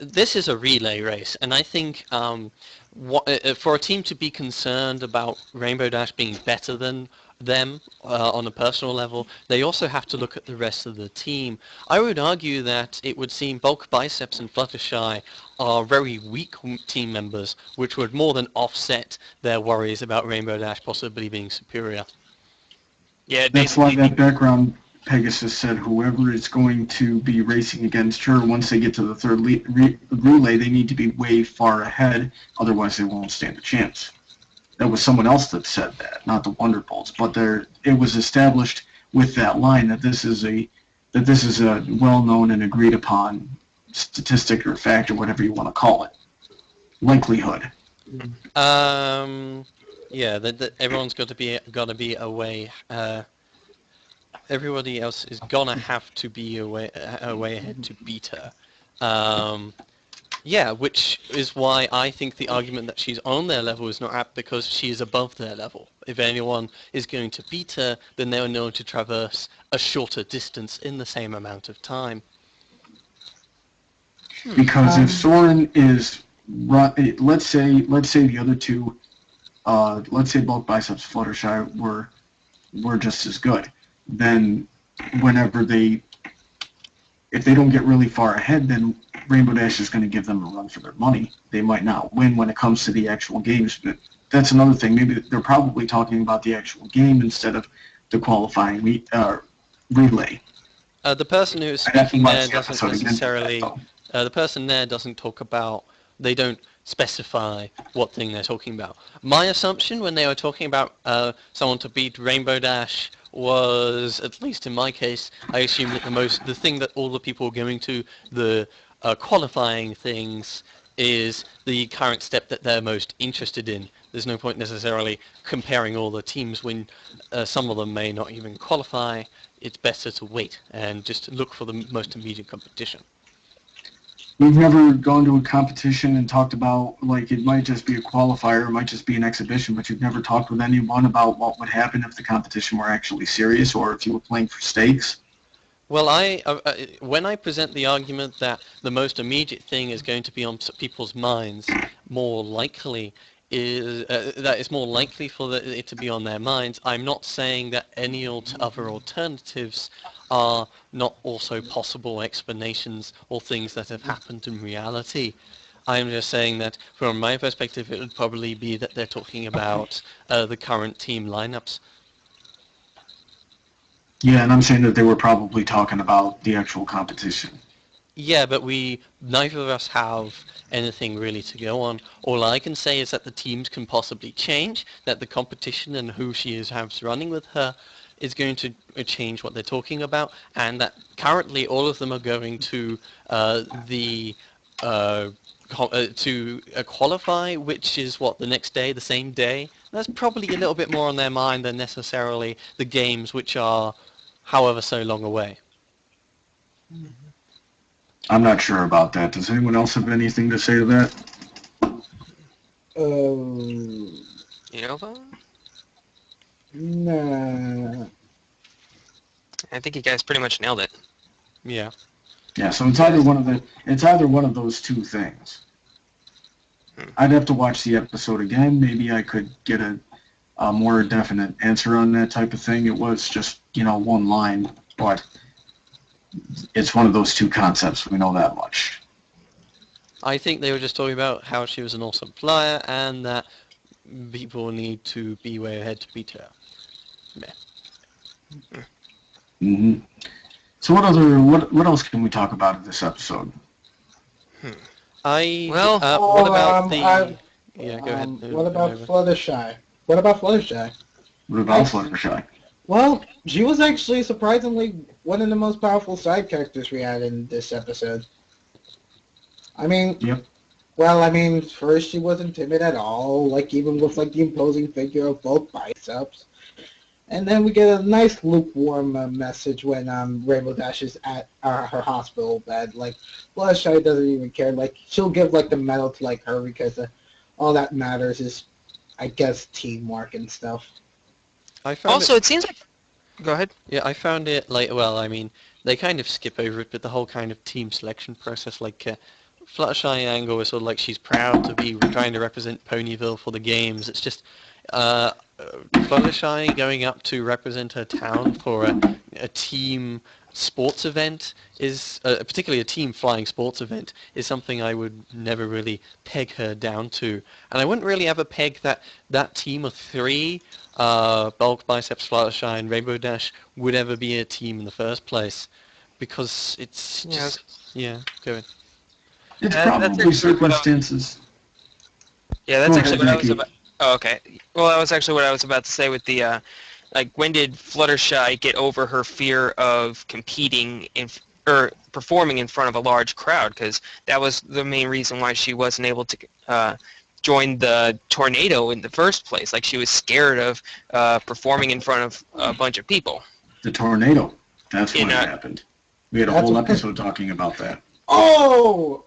this is a relay race, and I think for a team to be concerned about Rainbow Dash being better than them on a personal level, they also have to look at the rest of the team. I would argue that it would seem Bulk Biceps and Fluttershy are very weak team members, which would more than offset their worries about Rainbow Dash possibly being superior. Yeah, that's why that background Pegasus said whoever is going to be racing against her, once they get to the third relay, they need to be way far ahead, otherwise they won't stand a chance. That was someone else that said that, not the Wonderbolts. But it was established with that line that this is a well-known and agreed-upon statistic or fact or whatever you want to call it. Likelihood. Yeah, that everyone's got to be away. Everybody else is gonna have to be away ahead to beat her. Yeah, which is why I think the argument that she's on their level is not apt, because she is above their level. If anyone is going to beat her, then they'll know to traverse a shorter distance in the same amount of time. Because if Soren is let's say the other two, let's say both Biceps Fluttershy were just as good, then if they don't get really far ahead, then Rainbow Dash is going to give them a run for their money. They might not win when it comes to the actual games, but that's another thing. Maybe they're probably talking about the actual game instead of the qualifying relay. The person who's speaking there doesn't necessarily. The person there doesn't talk about. They don't specify what thing they're talking about. My assumption when they were talking about someone to beat Rainbow Dash was, at least in my case, I assume that the thing that all the people are going to, the qualifying things, is the current step that they're most interested in. There's no point necessarily comparing all the teams when some of them may not even qualify. It's better to wait and just look for the most immediate competition. We've never gone to a competition and talked about, like, it might just be a qualifier, it might just be an exhibition, but you've never talked with anyone about what would happen if the competition were actually serious or if you were playing for stakes? Well, when I present the argument that the most immediate thing is going to be on people's minds, more likely is that it's more likely for it to be on their minds. I'm not saying that any other alternatives are not also possible explanations or things that have happened in reality. I'm just saying that from my perspective, it would probably be that they're talking about the current team lineups. Yeah, and I'm saying that they were probably talking about the actual competition. Yeah, but neither of us have anything really to go on. All I can say is that the teams can possibly change, that the competition and who she has running with her is going to change what they're talking about, and that currently all of them are going to qualify, which is the next day, the same day. That's probably a little bit more on their mind than necessarily the games, which are however so long away. I'm not sure about that. Does anyone else have anything to say to that? Unova? Nah. I think you guys pretty much nailed it. Yeah. Yeah, so it's either one of those two things. I'd have to watch the episode again. Maybe I could get a more definite answer on that type of thing. It was just, one line, but it's one of those two concepts. We know that much. I think they were just talking about how she was an awesome flyer and that people need to be way ahead to beat her. Meh. Mm-hmm. So what else can we talk about in this episode? What about yeah, go ahead. What about Fluttershy? What about Fluttershy? Well, she was actually surprisingly one of the most powerful side characters we had in this episode. Yep. First she wasn't timid at all, even with the imposing figure of both Biceps. And then we get a nice lukewarm message when Rainbow Dash is at her hospital bed. Fluttershy doesn't even care. She'll give the medal to her because all that matters is, I guess, teamwork and stuff. It seems like... Go ahead. Yeah, I found it they kind of skip over it, but the whole kind of team selection process, Fluttershy angle is sort of she's proud to be trying to represent Ponyville for the games. It's just Fluttershy going up to represent her town for a team sports event is, particularly a team flying sports event, is something I would never really peg her down to. And I wouldn't really ever peg that team of 3, Bulk, Biceps, Fluttershy, and Rainbow Dash, would ever be a team in the first place. Because it's just... Yeah, go ahead. It's That's probably actually circumstances. Yeah, that's Go actually ahead, what I was Nicky. about. Oh, okay. Well, that was actually what I was about to say with the, like, when did Fluttershy get over her fear of competing or performing in front of a large crowd? Because that was the main reason why she wasn't able to join the tornado in the first place. Like, she was scared of performing in front of a bunch of people. The tornado. That's when In, it happened. We had a That's whole what- episode talking about that. Oh!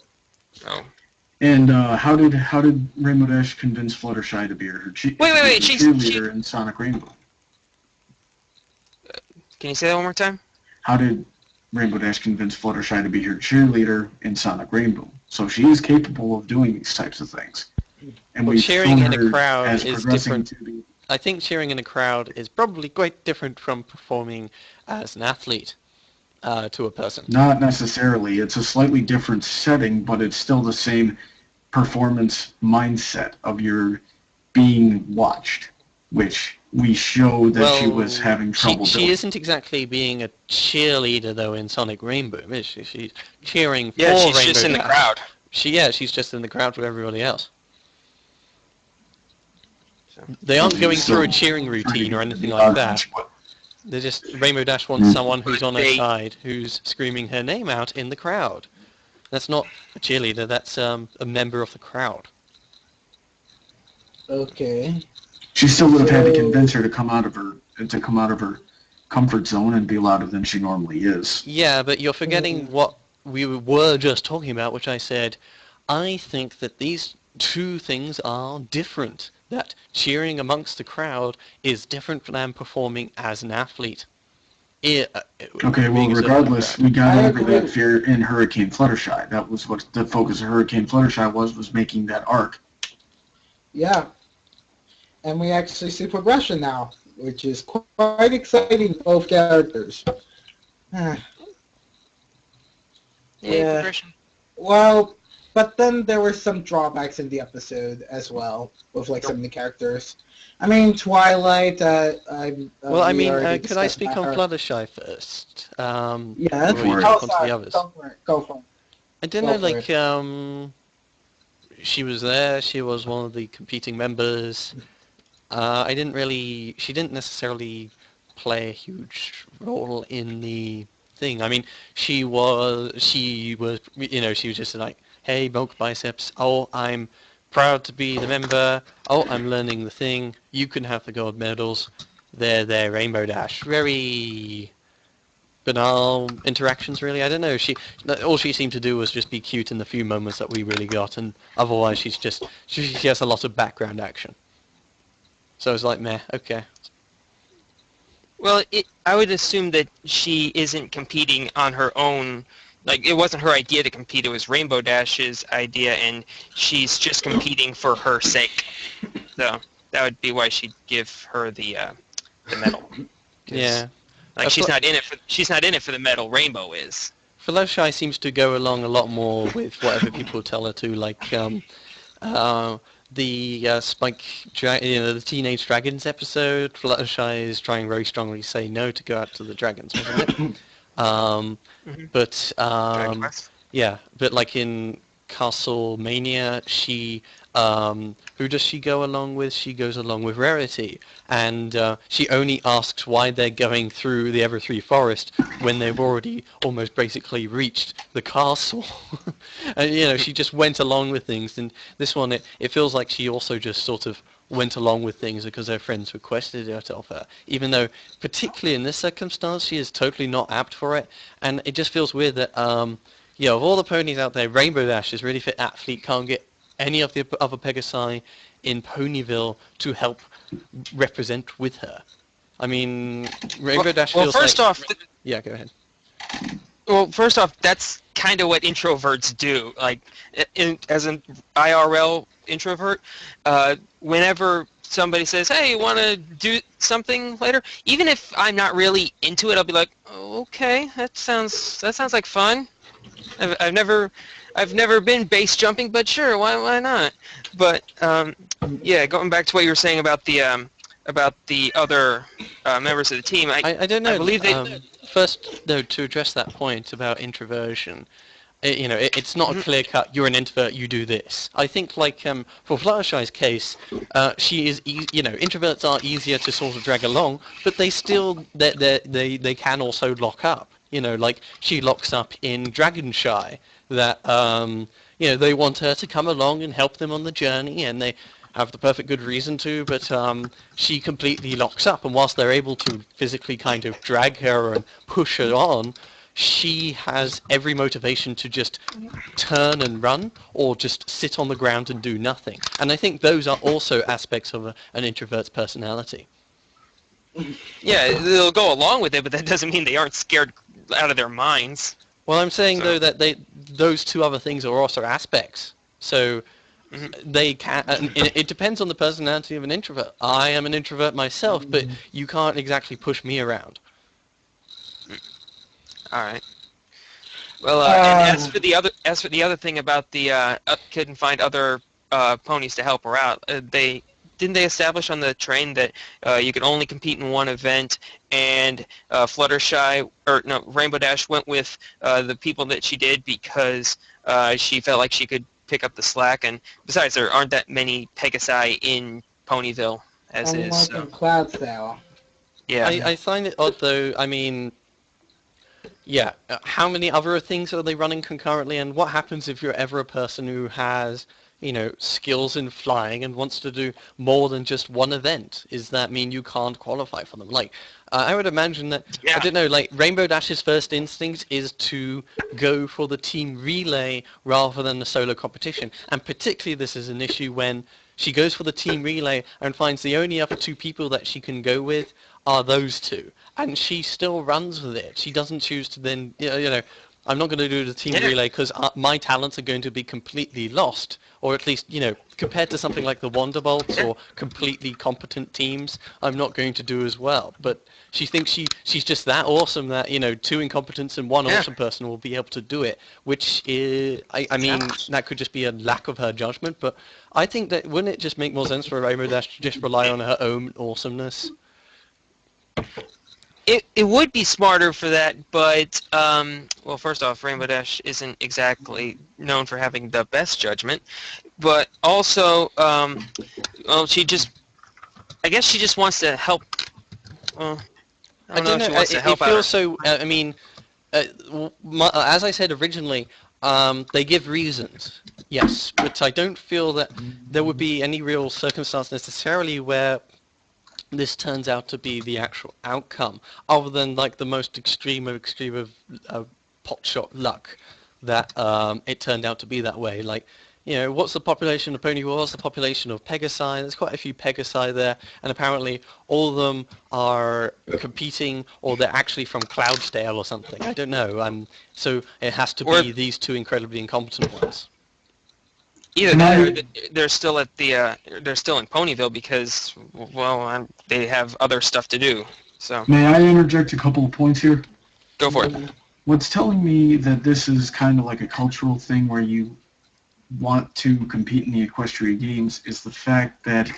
Oh. And how did Rainbow Dash convince Fluttershy to be her Wait, cheerleader in Sonic Rainbow? Can you say that one more time? How did Rainbow Dash convince Fluttershy to be her cheerleader in Sonic Rainbow? So she is capable of doing these types of things. And Well, we've cheering shown in a her crowd as is progressing different. to be. I think cheering in a crowd is probably quite different from performing as an athlete to a person. Not necessarily. It's a slightly different setting, but it's still the same performance mindset of your being watched, which we show that she was having trouble She doing. isn't exactly being a cheerleader, though, in Sonic Rainbow, is she? She's cheering for Yeah, she's Rainbow just in the Dash. crowd. She's just in the crowd with everybody else. They aren't going So- through a cheering routine or anything like that. They're just, Rainbow Dash wants someone who's on her They- side, who's screaming her name out in the crowd. That's not a cheerleader, that's a member of the crowd. Okay. She still would have had to So- convince her to come out of her comfort zone and be louder than she normally is. Yeah, but you're forgetting what we were just talking about, which I said, I think that these two things are different. That cheering amongst the crowd is different than performing as an athlete. Okay, well, being a regardless, crowd. we got I over that agree. fear in Hurricane Fluttershy. That was what the focus of Hurricane Fluttershy was making that arc. Yeah. And we actually see progression now, which is quite exciting for both characters. Yeah. Yeah. Progression. Well, but then there were some drawbacks in the episode as well, with like some of the characters. I mean, Twilight. Well, I we mean, already could I discussed speak about on her. Fluttershy first? Yeah, before you for it. jump oh, onto sorry. the others. Go for it. I don't Go know, for like, she was there, she was one of the competing members. She didn't necessarily play a huge role in the thing. I mean, she was, she was just like, hey, Bulk Biceps, oh, I'm proud to be the member, oh, I'm learning the thing, you can have the gold medals, there, Rainbow Dash. Very banal interactions, really. I don't know. All she seemed to do was just be cute in the few moments that we really got, and otherwise she has a lot of background action. So it's like, meh, okay. Well, I would assume that she isn't competing on her own. Like, it wasn't her idea to compete. It was Rainbow Dash's idea, and she's just competing for her sake. So that would be why she'd give her the medal. 'Cause, Yeah. Like, she's not in it for the medal. Rainbow is. Fluttershy seems to go along a lot more with whatever people tell her to, like the Spike, the Teenage Dragons episode. Fluttershy is trying very strongly to say no to go out to the dragons, wasn't it? But Dragon Quest. yeah, but like in Castle Mania, she who does she go along with? She goes along with Rarity, and she only asks why they're going through the Evertree Forest when they've already almost basically reached the castle. And she just went along with things. And this one, it feels like she also just sort of went along with things because her friends requested it of her, even though particularly in this circumstance she is totally not apt for it. And it just feels weird that of all the ponies out there, Rainbow Dash is really fit athlete, can't get any of the other Pegasi in Ponyville to help represent with her. I mean, Rainbow Dash feels first like... off, Yeah, go ahead. Well, first off, that's kind of what introverts do. Like, as an IRL introvert, whenever somebody says, "Hey, you want to do something later?" Even if I'm not really into it, I'll be like, oh, "Okay, that sounds like fun." I've never been base jumping, but sure, why not? But yeah, going back to what you were saying about the other members of the team, I don't know. I believe they. First, though, to address that point about introversion, it's not a clear cut. You're an introvert. You do this. I think, like for Fluttershy's case, she is. Introverts are easier to sort of drag along, but they still they can also lock up. Like she locks up in Dragonshy. That they want her to come along and help them on the journey, and they have the perfect good reason to, but she completely locks up, and whilst they're able to physically kind of drag her and push her on, she has every motivation to just turn and run, or just sit on the ground and do nothing. And I think those are also aspects of an introvert's personality. Yeah, they'll go along with it, but that doesn't mean they aren't scared out of their minds. Well, I'm saying, though, that those two other things are also aspects. So they can. It depends on the personality of an introvert. I am an introvert myself, but you can't exactly push me around. All right. Well, and as for the other thing about the couldn't find other ponies to help her out, didn't they establish on the train that you could only compete in one event, and Rainbow Dash went with the people that she did because she felt like she could pick up the slack, and besides, there aren't that many Pegasi in Ponyville as is. So. Cloudsdale. Yeah. I find it odd, though. I mean, yeah, how many other things are they running concurrently, and what happens if you're ever a person who has skills in flying and wants to do more than just one event? Does that mean you can't qualify for them? Like, I would imagine that, I don't know, like, Rainbow Dash's first instinct is to go for the team relay rather than the solo competition. And particularly this is an issue when she goes for the team relay and finds the only other two people that she can go with are those two. And she still runs with it. She doesn't choose to then, I'm not going to do the team relay because my talents are going to be completely lost, or at least, compared to something like the Wonderbolts or completely competent teams, I'm not going to do as well. But she thinks she's just that awesome that, two incompetents and one awesome person will be able to do it, which is, I mean, that could just be a lack of her judgment, but I think that wouldn't it just make more sense for Rainbow Dash to just rely on her own awesomeness? It would be smarter for that, but, well, first off, Rainbow Dash isn't exactly known for having the best judgment, but also, well, I guess she just wants to help, well, I don't know if she wants to help out. It feels so, I mean, as I said originally, they give reasons, yes, but I don't feel that there would be any real circumstance necessarily where this turns out to be the actual outcome, other than like the most extreme of potshot luck that it turned out to be that way. Like, what's the population of Pony Wars? The population of Pegasi. There's quite a few Pegasi there, and apparently all of them are competing, or they're actually from Cloudsdale or something. I don't know. So it has to be these two incredibly incompetent ones. Either that, or they're still at they're still in Ponyville because, well, they have other stuff to do. So. May I interject a couple of points here? Go for it. What's telling me that this is kind of like a cultural thing where you want to compete in the Equestria Games is the fact that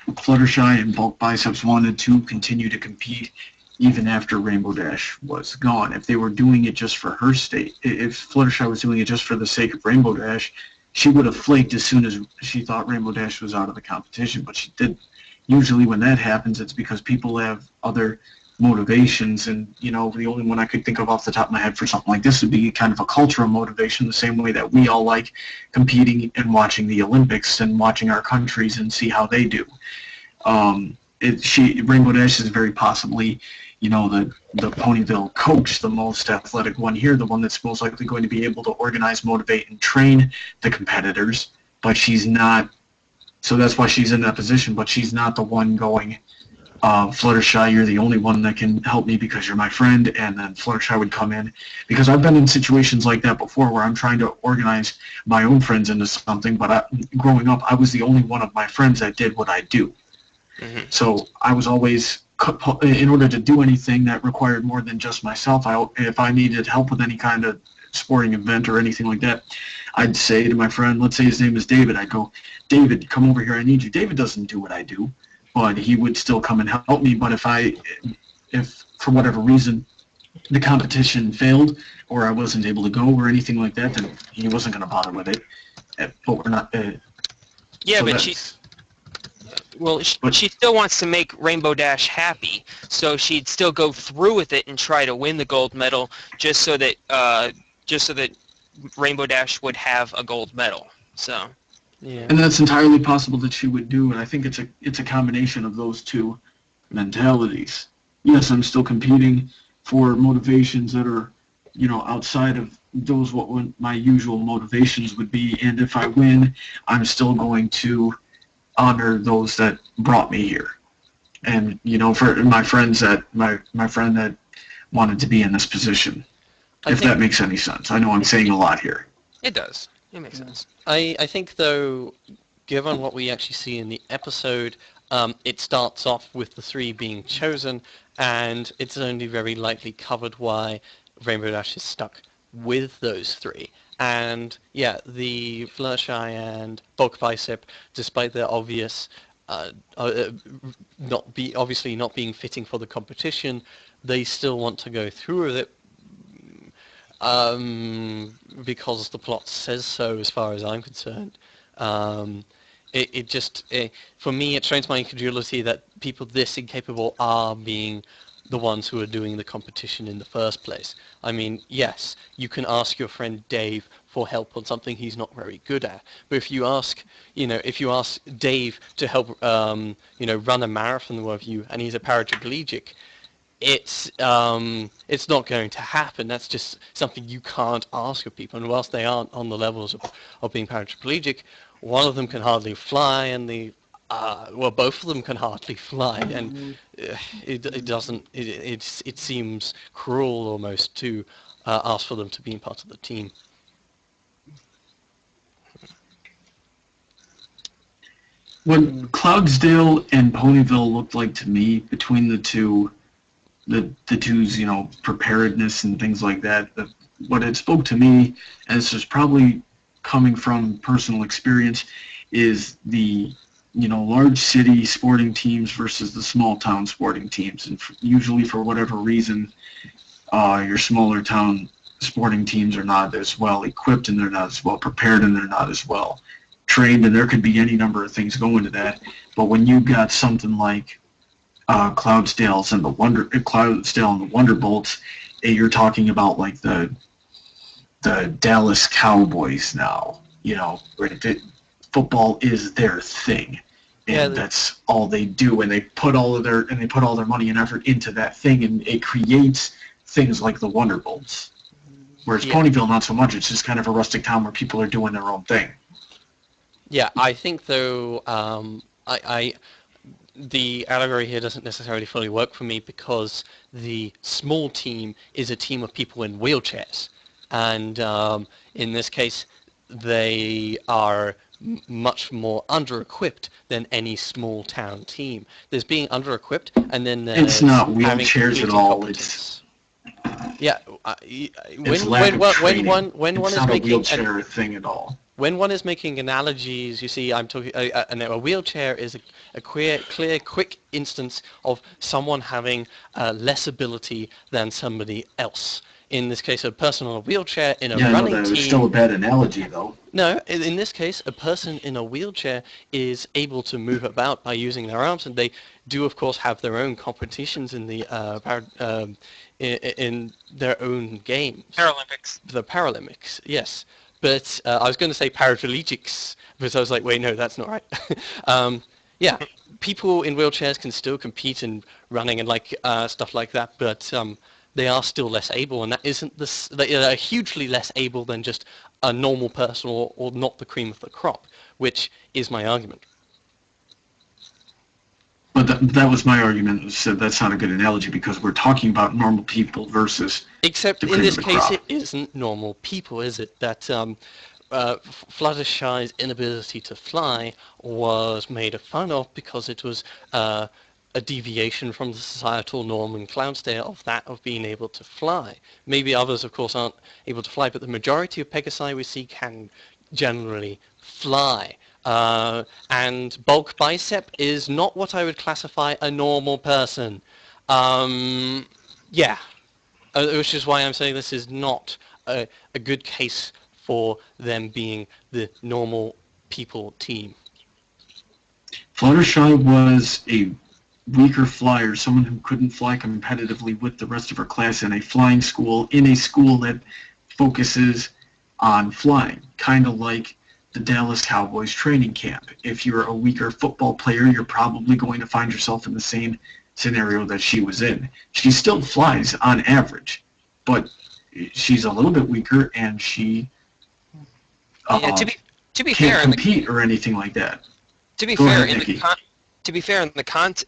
Fluttershy and Bulk Biceps wanted to continue to compete even after Rainbow Dash was gone. If they were doing it just for her sake, if Fluttershy was doing it just for the sake of Rainbow Dash, she would have flaked as soon as she thought Rainbow Dash was out of the competition, but she didn't. Usually when that happens, it's because people have other motivations, and, the only one I could think of off the top of my head for something like this would be kind of a cultural motivation, the same way that we all like competing and watching the Olympics and watching our countries and see how they do. Rainbow Dash is very possibly, the Ponyville coach, the most athletic one here, the one that's most likely going to be able to organize, motivate, and train the competitors, but she's not, so that's why she's in that position, but she's not the one going, Fluttershy, you're the only one that can help me because you're my friend, and then Fluttershy would come in, because I've been in situations like that before where I'm trying to organize my own friends into something, but growing up, I was the only one of my friends that did what I do. So I was always, in order to do anything that required more than just myself, if I needed help with any kind of sporting event or anything like that, I'd say to my friend, let's say his name is David, I'd go, David, come over here, I need you. David doesn't do what I do, but he would still come and help me. But if for whatever reason the competition failed or I wasn't able to go or anything like that, then he wasn't going to bother with it. But we're not... yeah, so but she still wants to make Rainbow Dash happy, so she'd still go through with it and try to win the gold medal just so that Rainbow Dash would have a gold medal. So, yeah. And that's entirely possible that she would do, and I think it's a combination of those two mentalities. Yes, I'm still competing for motivations that are, outside of those what my usual motivations would be, and if I win, I'm still going to honor those that brought me here. And for my friends my friend that wanted to be in this position, if that makes any sense. I know I'm saying a lot here. It does. It makes sense. I think though, given what we actually see in the episode, it starts off with the 3 being chosen, and it's only very likely covered why Rainbow Dash is stuck with those 3. And yeah, the Fluttershy and Bulk Bicep, despite their obvious not being fitting for the competition, they still want to go through with it because the plot says so, as far as I'm concerned. For me, it strains my incredulity that people this incapable are being the ones who are doing the competition in the first place. I mean, yes, you can ask your friend Dave for help on something he's not very good at, but if you ask Dave to help, run a marathon with you, and he's a paraplegic, it's not going to happen. That's just something you can't ask of people. And whilst they aren't on the levels of being paraplegic, one of them can hardly fly, and both of them can hardly fly, and it seems cruel almost to ask for them to be part of the team. What Cloudsdale and Ponyville looked like to me, between the two's, preparedness and things like that, what it spoke to me, and this is probably coming from personal experience, is the large city sporting teams versus the small town sporting teams. And usually, for whatever reason, your smaller town sporting teams are not as well equipped, and they're not as well prepared, and they're not as well trained, and there could be any number of things going to that. But when you got something like Cloudsdale and the Wonderbolts, you're talking about like the Dallas Cowboys now, where football is their thing, and that's all they do, and they put all their money and effort into that thing, and it creates things like the Wonderbolts. Whereas Ponyville, not so much. It's just kind of a rustic town where people are doing their own thing. Yeah, I think though, the allegory here doesn't necessarily fully work for me, because the small team is a team of people in wheelchairs, and in this case, they are much more under-equipped than any small town team. There's being under-equipped, and then there's it's not wheelchairs at all. It's yeah. It's lack of training. It's not a wheelchair thing at all. When one is making analogies, you see, I'm talking. A wheelchair is a clear, quick instance of someone having less ability than somebody else. In this case, a person on a wheelchair in a running team. It's still a bad analogy, though. No, in this case, a person in a wheelchair is able to move about by using their arms, and they do, of course, have their own competitions in the in their own games. Paralympics. The Paralympics, yes. But I was going to say paraplegics, but I was like, wait, no, that's not right. Yeah, people in wheelchairs can still compete in running and stuff like that, but they are still less able, and that isn't they are hugely less able than just a normal person or not the cream of the crop, which is my argument. But that was my argument. So that's not a good analogy, because we're talking about normal people versus. Except in this case, it isn't normal people, is it? That Fluttershy's inability to fly was made fun of because it was a deviation from the societal norm in Cloudsdale of being able to fly. Maybe others, of course, aren't able to fly, but the majority of Pegasi we see can generally fly. And bulk bicep is not what I would classify a normal person. Yeah, which is why I'm saying this is not a good case for them being the normal people team. Fluttershy was a weaker flyer, someone who couldn't fly competitively with the rest of her class in a flying school, in a school that focuses on flying, kind of like the Dallas Cowboys training camp. If you're a weaker football player, you're probably going to find yourself in the same scenario that she was in. She still flies on average, but she's a little bit weaker, and she to be can't fair, compete or anything like that. To be Go fair, ahead, Nikki.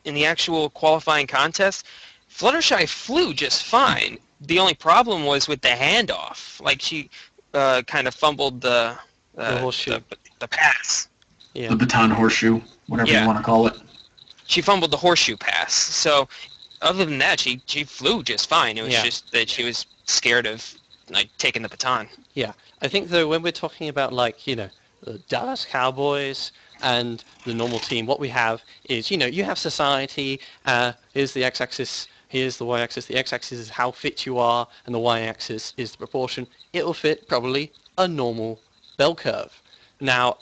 in the actual qualifying contest, Fluttershy flew just fine. The only problem was with the handoff. Like she kind of fumbled the horseshoe. the pass. Yeah. The baton horseshoe, whatever you want to call it. She fumbled the horseshoe pass. So other than that, she flew just fine. It was just that she was scared of like taking the baton. Yeah, I think though when we're talking about like the Dallas Cowboys and the normal team, what we have is you have society. Here's the x-axis. Here's the y-axis. The x-axis is how fit you are, and the y-axis is the proportion. It will fit probably a normal bell curve. Now,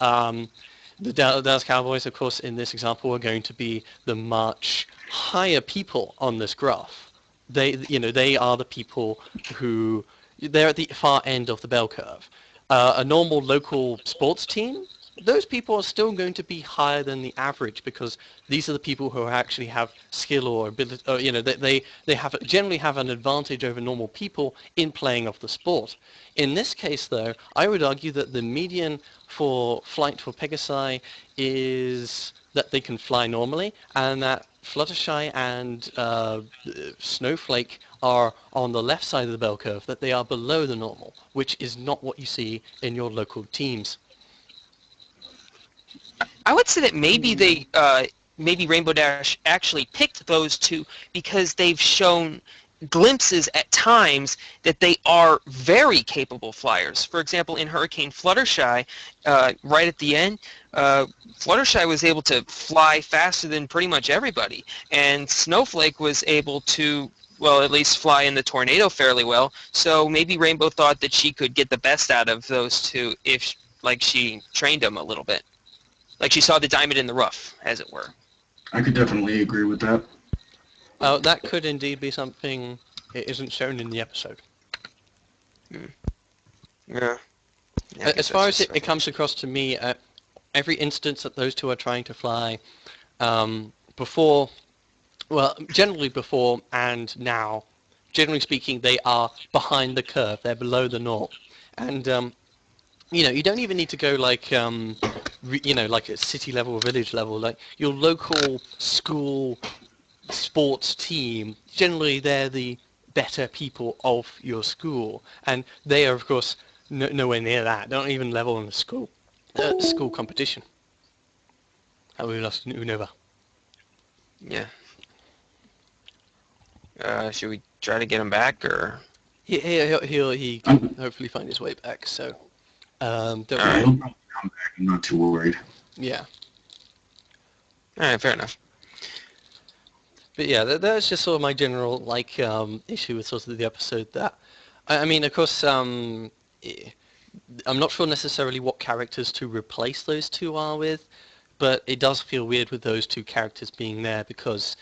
the Dallas Cowboys, of course, in this example, are going to be the much higher people on this graph. They are the people who they're at the far end of the bell curve. A normal local sports team, those people are still going to be higher than the average because these are the people who actually have skill or ability. Or, they generally have an advantage over normal people in playing of the sport. In this case, though, I would argue that the median for flight for Pegasi is that they can fly normally, and that Fluttershy and Snowflake are on the left side of the bell curve, that they are below the normal, which is not what you see in your local teams. I would say that maybe maybe Rainbow Dash actually picked those two because they've shown glimpses at times that they are very capable flyers. For example, in Hurricane Fluttershy, right at the end, Fluttershy was able to fly faster than pretty much everybody, and Snowflake was able to, well, at least fly in the tornado fairly well. So maybe Rainbow thought that she could get the best out of those two if, like, she trained them a little bit. Like she saw the diamond in the rough, as it were. I could definitely agree with that. That could indeed be something it isn't shown in the episode. Yeah. As far as it comes across to me, every instance that those two are trying to fly generally before and now, generally speaking, they are behind the curve. They're below the norm. And, you don't even need to go like, like a city level or village level. Like your local school sports team, generally they're the better people of your school, and they are of course nowhere near that. They don't even level in the school competition. How we lost Unova. Yeah. Should we try to get him back, or? He can hopefully find his way back. So, don't worry. He'll probably come back. I'm not too worried. Yeah. All right, fair enough. But yeah, that's just sort of my general issue with sort of the episode. That I mean, of course, I'm not sure necessarily what characters to replace those two are with, but it does feel weird with those two characters being there because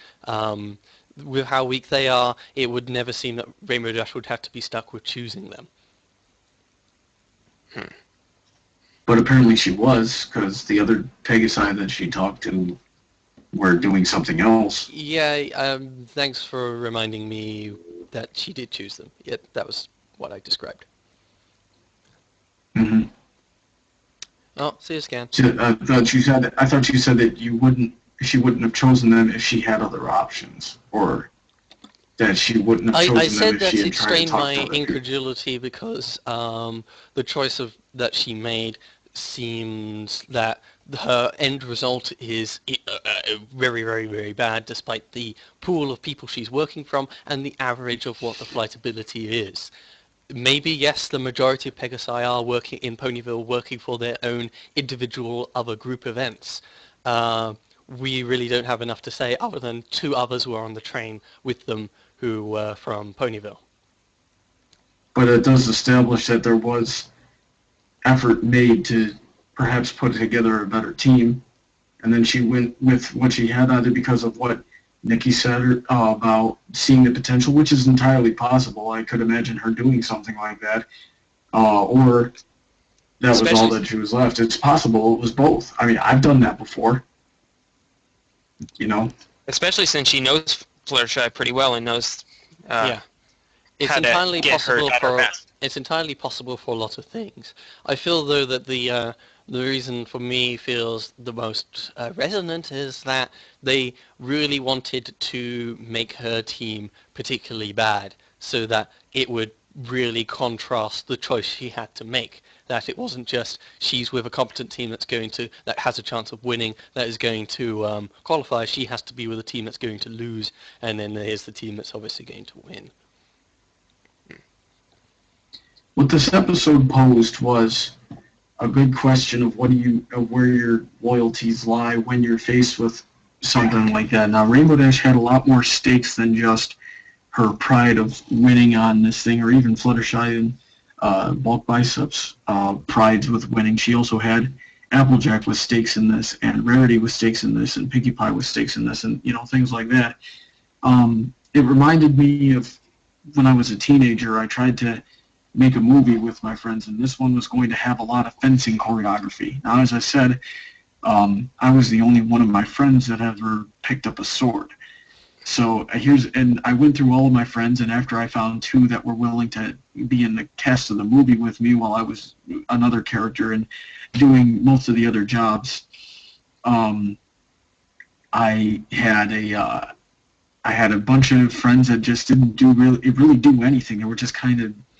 with how weak they are, it would never seem that Rainbow Dash would have to be stuck with choosing them. But apparently she was, because the other Pegasi that she talked to were doing something else. Yeah, thanks for reminding me that she did choose them. Yeah, that was what I described. Mm-hmm. Oh, see you, Scan. I thought you said that she wouldn't have chosen them if she had other options, or that she wouldn't have chosen I said them if that she had it tried to strained talk my to other people. incredulity because the choice that she made seems that her end result is very, very, very bad, despite the pool of people she's working from and the average of what the flight ability is. Maybe, yes, the majority of Pegasi are working in Ponyville, working for their own individual other group events. We really don't have enough to say other than 2 others who are on the train with them who were from Ponyville. But it does establish that there was effort made to perhaps put together a better team, and then she went with what she had on it because of what Nikki said about seeing the potential, which is entirely possible. I could imagine her doing something like that, or that was all that she was left. It's possible it was both. I mean, I've done that before, you know. Especially since she knows Fluttershy pretty well and knows It's how entirely to get possible her at her best. It's entirely possible for a lot of things. I feel though that the reason for me feels the most resonant is that they really wanted to make her team particularly bad, so that it would really contrast the choice she had to make. That it wasn't just she's with a competent team that has a chance of winning, that is going to qualify. She has to be with a team that's going to lose, and then there's the team that's obviously going to win. What this episode posed was a good question of where your loyalties lie when you're faced with something like that. Now, Rainbow Dash had a lot more stakes than just her pride of winning on this thing, or even Fluttershy and Bulk Biceps prides with winning. She also had Applejack with stakes in this, and Rarity with stakes in this, and Pinkie Pie with stakes in this, and things like that. It reminded me of when I was a teenager. I tried to make a movie with my friends, and this one was going to have a lot of fencing choreography. Now, as I said, I was the only one of my friends that ever picked up a sword. So and I went through all of my friends, and after I found 2 that were willing to be in the cast of the movie with me while I was another character and doing most of the other jobs, I had a bunch of friends that just didn't really do anything. They were just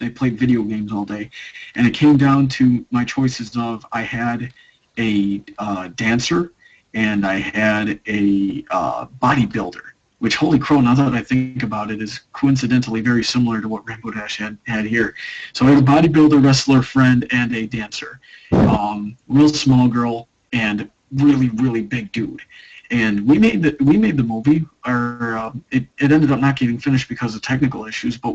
they played video games all day. And it came down to my choices of I had a dancer and I had a bodybuilder, which, holy crow, now that I think about it, is coincidentally very similar to what Rainbow Dash had here. So I had a bodybuilder, wrestler friend, and a dancer. Real small girl and really, really big dude. And we made the movie. It ended up not getting finished because of technical issues, but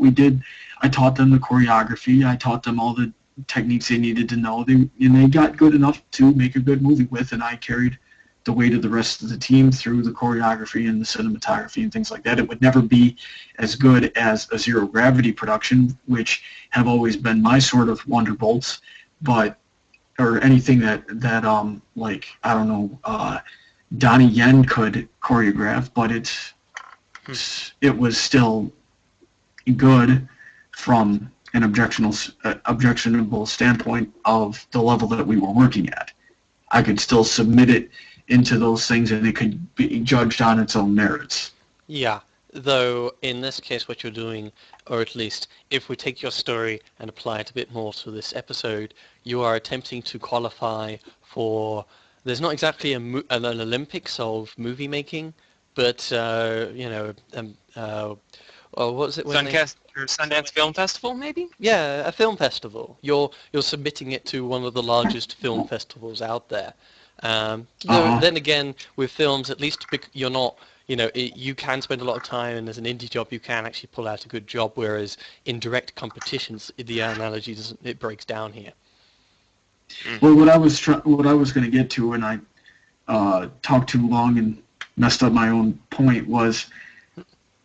I taught them the choreography. I taught them all the techniques they needed to know. They got good enough to make a good movie with, and I carried the weight of the rest of the team through the choreography and the cinematography and things like that. It would never be as good as a Zero Gravity production, which have always been my sort of wonderbolts, or anything that like, I don't know, Donnie Yen could choreograph, but it was still good from an objectionable standpoint of the level that we were working at. I could still submit it into those things, and it could be judged on its own merits. Yeah, though in this case what you're doing, or at least if we take your story and apply it a bit more to this episode, you are attempting to qualify for... There's not exactly an Olympics of movie making, but what was it? Sundance Film Festival, maybe? Yeah, a film festival. You're submitting it to one of the largest film festivals out there. Then again, with films, at least you're not. You can spend a lot of time, and as an indie job, you can actually pull out a good job. Whereas in direct competitions, the analogy it breaks down here. Well, what I was going to get to, and I talked too long and messed up my own point, was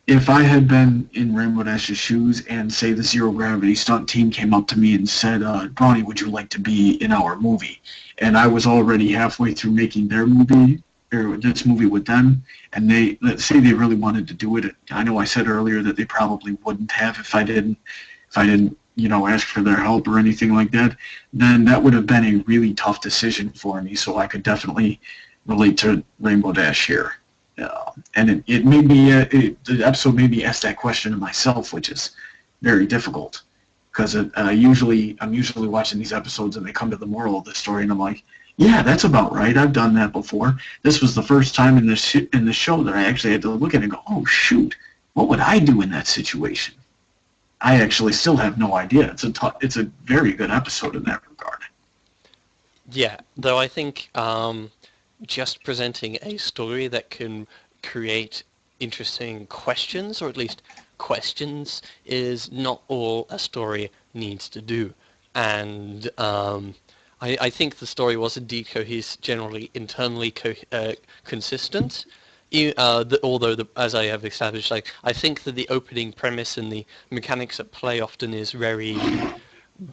if I had been in Rainbow Dash's shoes and, say, the Zero Gravity stunt team came up to me and said, Brawny, would you like to be in our movie? And I was already halfway through making their movie, or this movie with them, and let's say they really wanted to do it. I know I said earlier that they probably wouldn't have if I didn't ask for their help or anything like that, then that would have been a really tough decision for me. So I could definitely relate to Rainbow Dash here. And it made me, the episode made me ask that question to myself, which is very difficult. Because I'm usually watching these episodes and they come to the moral of the story, and I'm like, yeah, that's about right. I've done that before. This was the first time in the show that I actually had to look at it and go, oh, shoot, what would I do in that situation? I actually still have no idea. It's a very good episode in that regard. Yeah, though I think just presenting a story that can create interesting questions, or at least questions, is not all a story needs to do. And I think the story was indeed generally internally consistent. Although, as I have established, like, I think that the opening premise and the mechanics at play often is very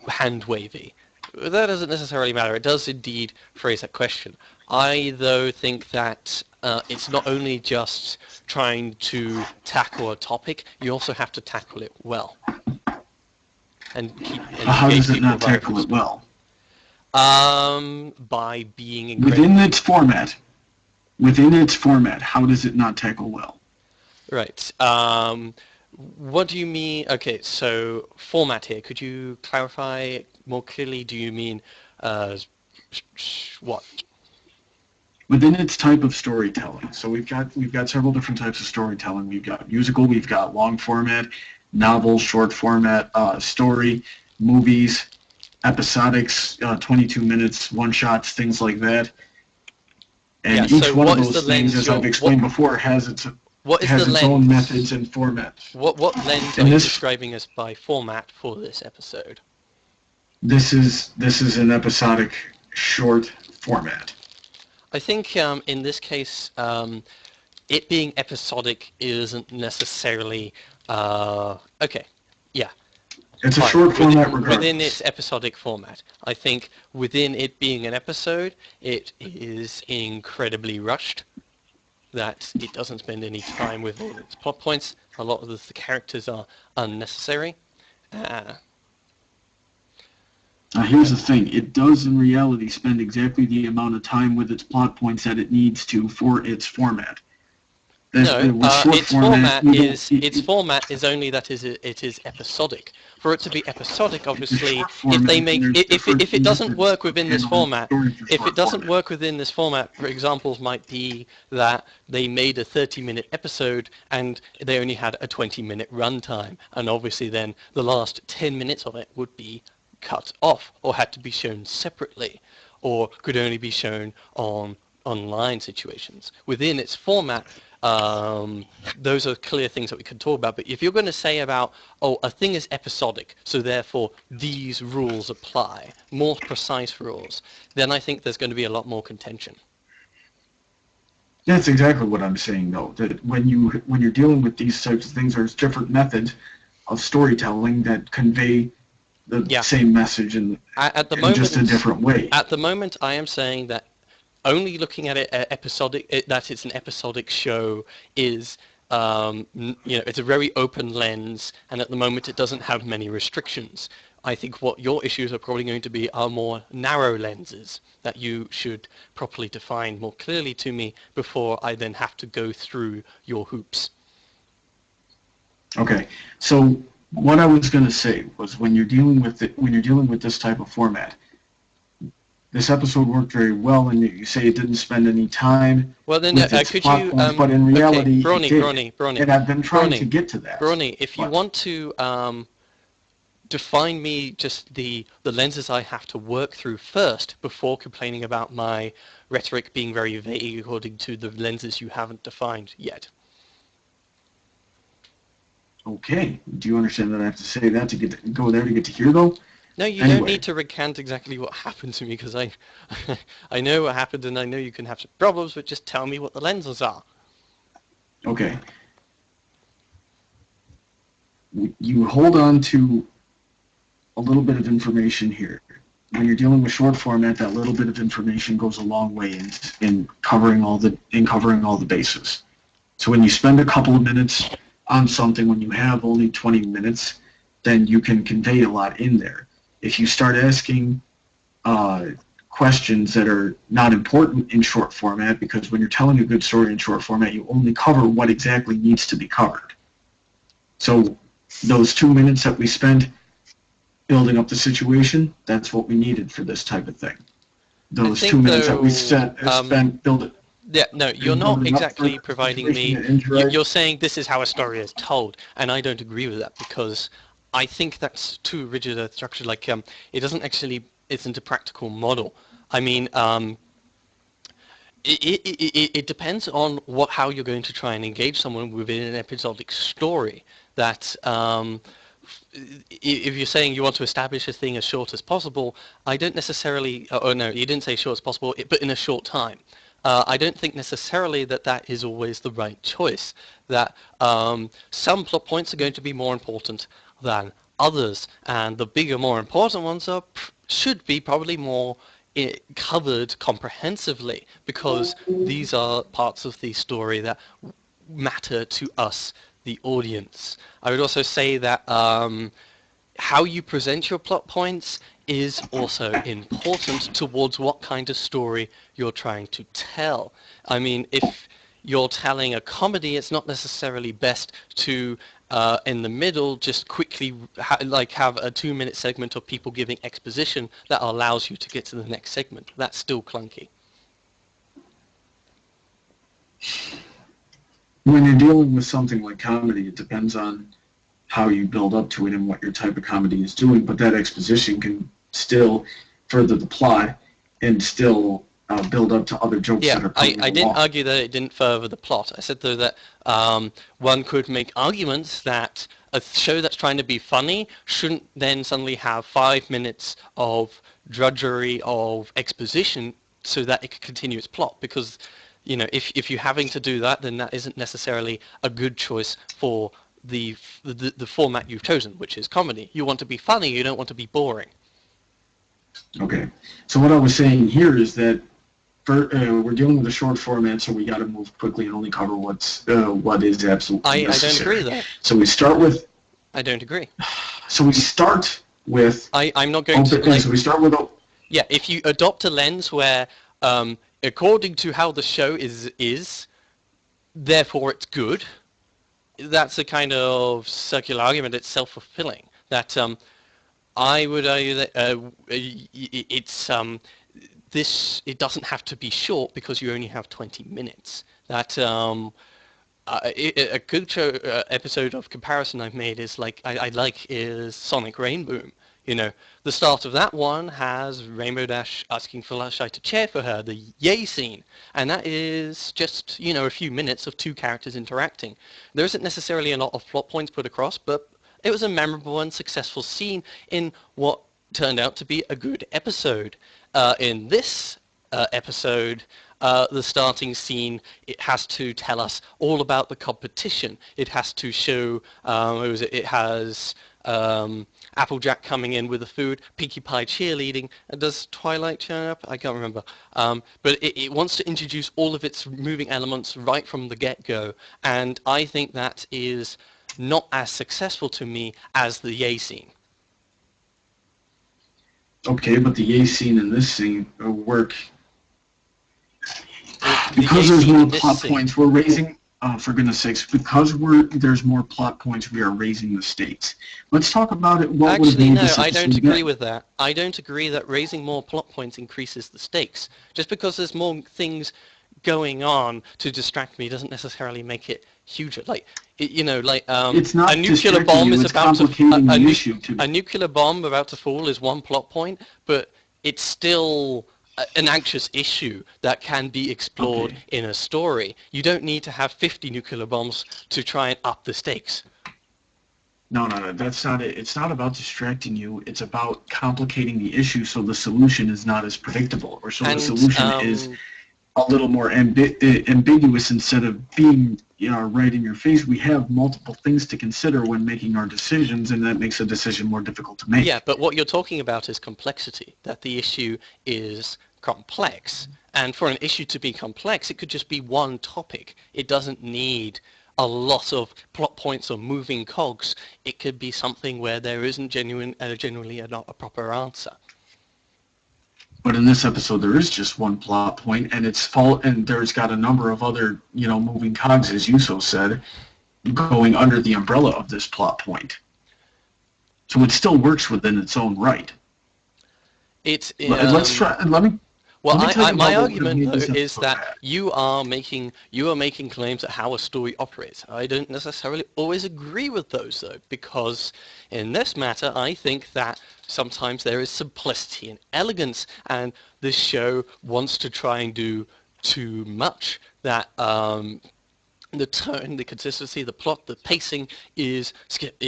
hand-wavy. That doesn't necessarily matter. It does indeed phrase that question. I, though, think that it's not only just trying to tackle a topic, you also have to tackle it well. How does it not tackle it well? By being within its format. Within its format, how does it not tackle well? Right. What do you mean? Okay, so format here. Could you clarify more clearly? Do you mean what? Within its type of storytelling. So we've got several different types of storytelling. We've got musical, we've got long format, novel, short format, story, movies, episodics, 22 minutes, one-shots, things like that. And each one of those things, as I've explained before, has its own methods and formats. What lens are you describing as by format for this episode? This is an episodic short format. I think in this case, it being episodic isn't necessarily okay. Yeah. It's a short format regardless. Within its episodic format. I think within it being an episode, it is incredibly rushed, that it doesn't spend any time with all its plot points. A lot of the characters are unnecessary. Now here's the thing, it does in reality spend exactly the amount of time with its plot points that it needs to for its format. Its format is only that it is episodic. For it to be episodic, obviously, if it doesn't work within this format, for examples might be that they made a 30-minute episode and they only had a 20-minute runtime, and obviously then the last 10 minutes of it would be cut off or had to be shown separately, or could only be shown on online situations. Within its format, those are clear things that we can talk about. But if you're going to say about, oh, a thing is episodic, so therefore these rules apply, more precise rules, then I think there's going to be a lot more contention. That's exactly what I'm saying, though. That when you're dealing with these types of things, there's different methods of storytelling that convey the same message in just a different way. At the moment, I am saying that only looking at it episodic, that it's an episodic show is, it's a very open lens, and at the moment it doesn't have many restrictions. I think what your issues are probably going to be are more narrow lenses that you should properly define more clearly to me before I then have to go through your hoops. Okay, so what I was going to say was when you're dealing with this type of format, this episode worked very well, and you say it didn't spend any time. Well, then could you? But in reality, Brawny, and I've been trying to get to that. Brawny, if you want to define me just the lenses I have to work through first before complaining about my rhetoric being very vague according to the lenses you haven't defined yet. Okay. Do you understand that I have to say that to go there to get to here, though? No, you don't need to recant exactly what happened to me, because I know what happened, and I know you can have some problems, but just tell me what the lenses are. Okay. You hold on to a little bit of information here. When you're dealing with short format, that little bit of information goes a long way in covering all the bases. So when you spend a couple of minutes on something, when you have only 20 minutes, then you can convey a lot in there. If you start asking questions that are not important in short format, because when you're telling a good story in short format, you only cover what exactly needs to be covered. So those 2 minutes that we spent building up the situation, that's what we needed for this type of thing. Those 2 minutes that we spent building. Yeah, no, you're not exactly providing me. You're saying this is how a story is told, and I don't agree with that, because I think that's too rigid a structure. Like, it doesn't actually isn't a practical model. I mean, it depends on how you're going to try and engage someone within an episodic story. That if you're saying you want to establish a thing as short as possible, I don't necessarily. Oh no, you didn't say short as possible, but in a short time. I don't think necessarily that is always the right choice. That some plot points are going to be more important than others, and the bigger, more important ones should be probably more covered comprehensively, because these are parts of the story that matter to us, the audience. I would also say that how you present your plot points is also important towards what kind of story you're trying to tell. I mean, if you're telling a comedy, it's not necessarily best to in the middle just quickly have a 2-minute segment of people giving exposition that allows you to get to the next segment. That's still clunky. When you're dealing with something like comedy, it depends on how you build up to it and what your type of comedy is doing, but that exposition can still further the plot and still build up to other jokes that are coming I didn't argue that it didn't further the plot. I said, though, that one could make arguments that a show that's trying to be funny shouldn't then suddenly have 5 minutes of drudgery of exposition so that it could continue its plot, because if you're having to do that, then that isn't necessarily a good choice for the format you've chosen, which is comedy. You want to be funny, you don't want to be boring. Okay, so what I was saying here is that we're dealing with a short format, so we got to move quickly and only cover what is absolutely necessary. I don't agree with that. So we start with. I don't agree. So we start with. I'm not going to. So we start with. Yeah, if you adopt a lens where, according to how the show is, therefore it's good. That's a kind of circular argument. It's self-fulfilling. That I would argue that it doesn't have to be short because you only have 20 minutes. That a good episode of comparison I've made is is Sonic Rainboom. The start of that one has Rainbow Dash asking for Fluttershy to cheer for her, the yay scene, and that is just a few minutes of two characters interacting. There isn't necessarily a lot of plot points put across, but it was a memorable and successful scene in what turned out to be a good episode. In this episode, the starting scene, it has to tell us all about the competition. It has to show, it has Applejack coming in with the food, Pinkie Pie cheerleading, and does Twilight turn up? I can't remember. But it wants to introduce all of its moving elements right from the get-go, and I think that is not as successful to me as the yay scene. Okay, but the yay scene and this scene work because there's more plot points. We're raising, for goodness sakes, because there's more plot points. We are raising the stakes. Let's talk about it. Actually, no, I don't agree with that. I don't agree that raising more plot points increases the stakes. Just because there's more things going on to distract me doesn't necessarily make it huger. It's not a nuclear bomb is about to a nuclear bomb about to fall is one plot point, but it's still an anxious issue that can be explored in a story. You don't need to have 50 nuclear bombs to try and up the stakes. No, that's not it. It's not about distracting you. It's about complicating the issue so the solution is not as predictable, or the solution is a little more ambiguous instead of being right in your face. We have multiple things to consider when making our decisions, and that makes a decision more difficult to make. Yeah, but what you're talking about is complexity, that the issue is complex. And for an issue to be complex, it could just be one topic. It doesn't need a lot of plot points or moving cogs. It could be something where there isn't genuinely not a proper answer. But in this episode, there is just one plot point, and and there's got a number of other, moving cogs, as you so said, going under the umbrella of this plot point. So it still works within its own right. Let's try. Well, my argument though is that you are making claims at how a story operates. I don't necessarily always agree with those though, because in this matter, I think that sometimes there is simplicity and elegance, and this show wants to try and do too much. That the tone, the consistency, the plot, the pacing is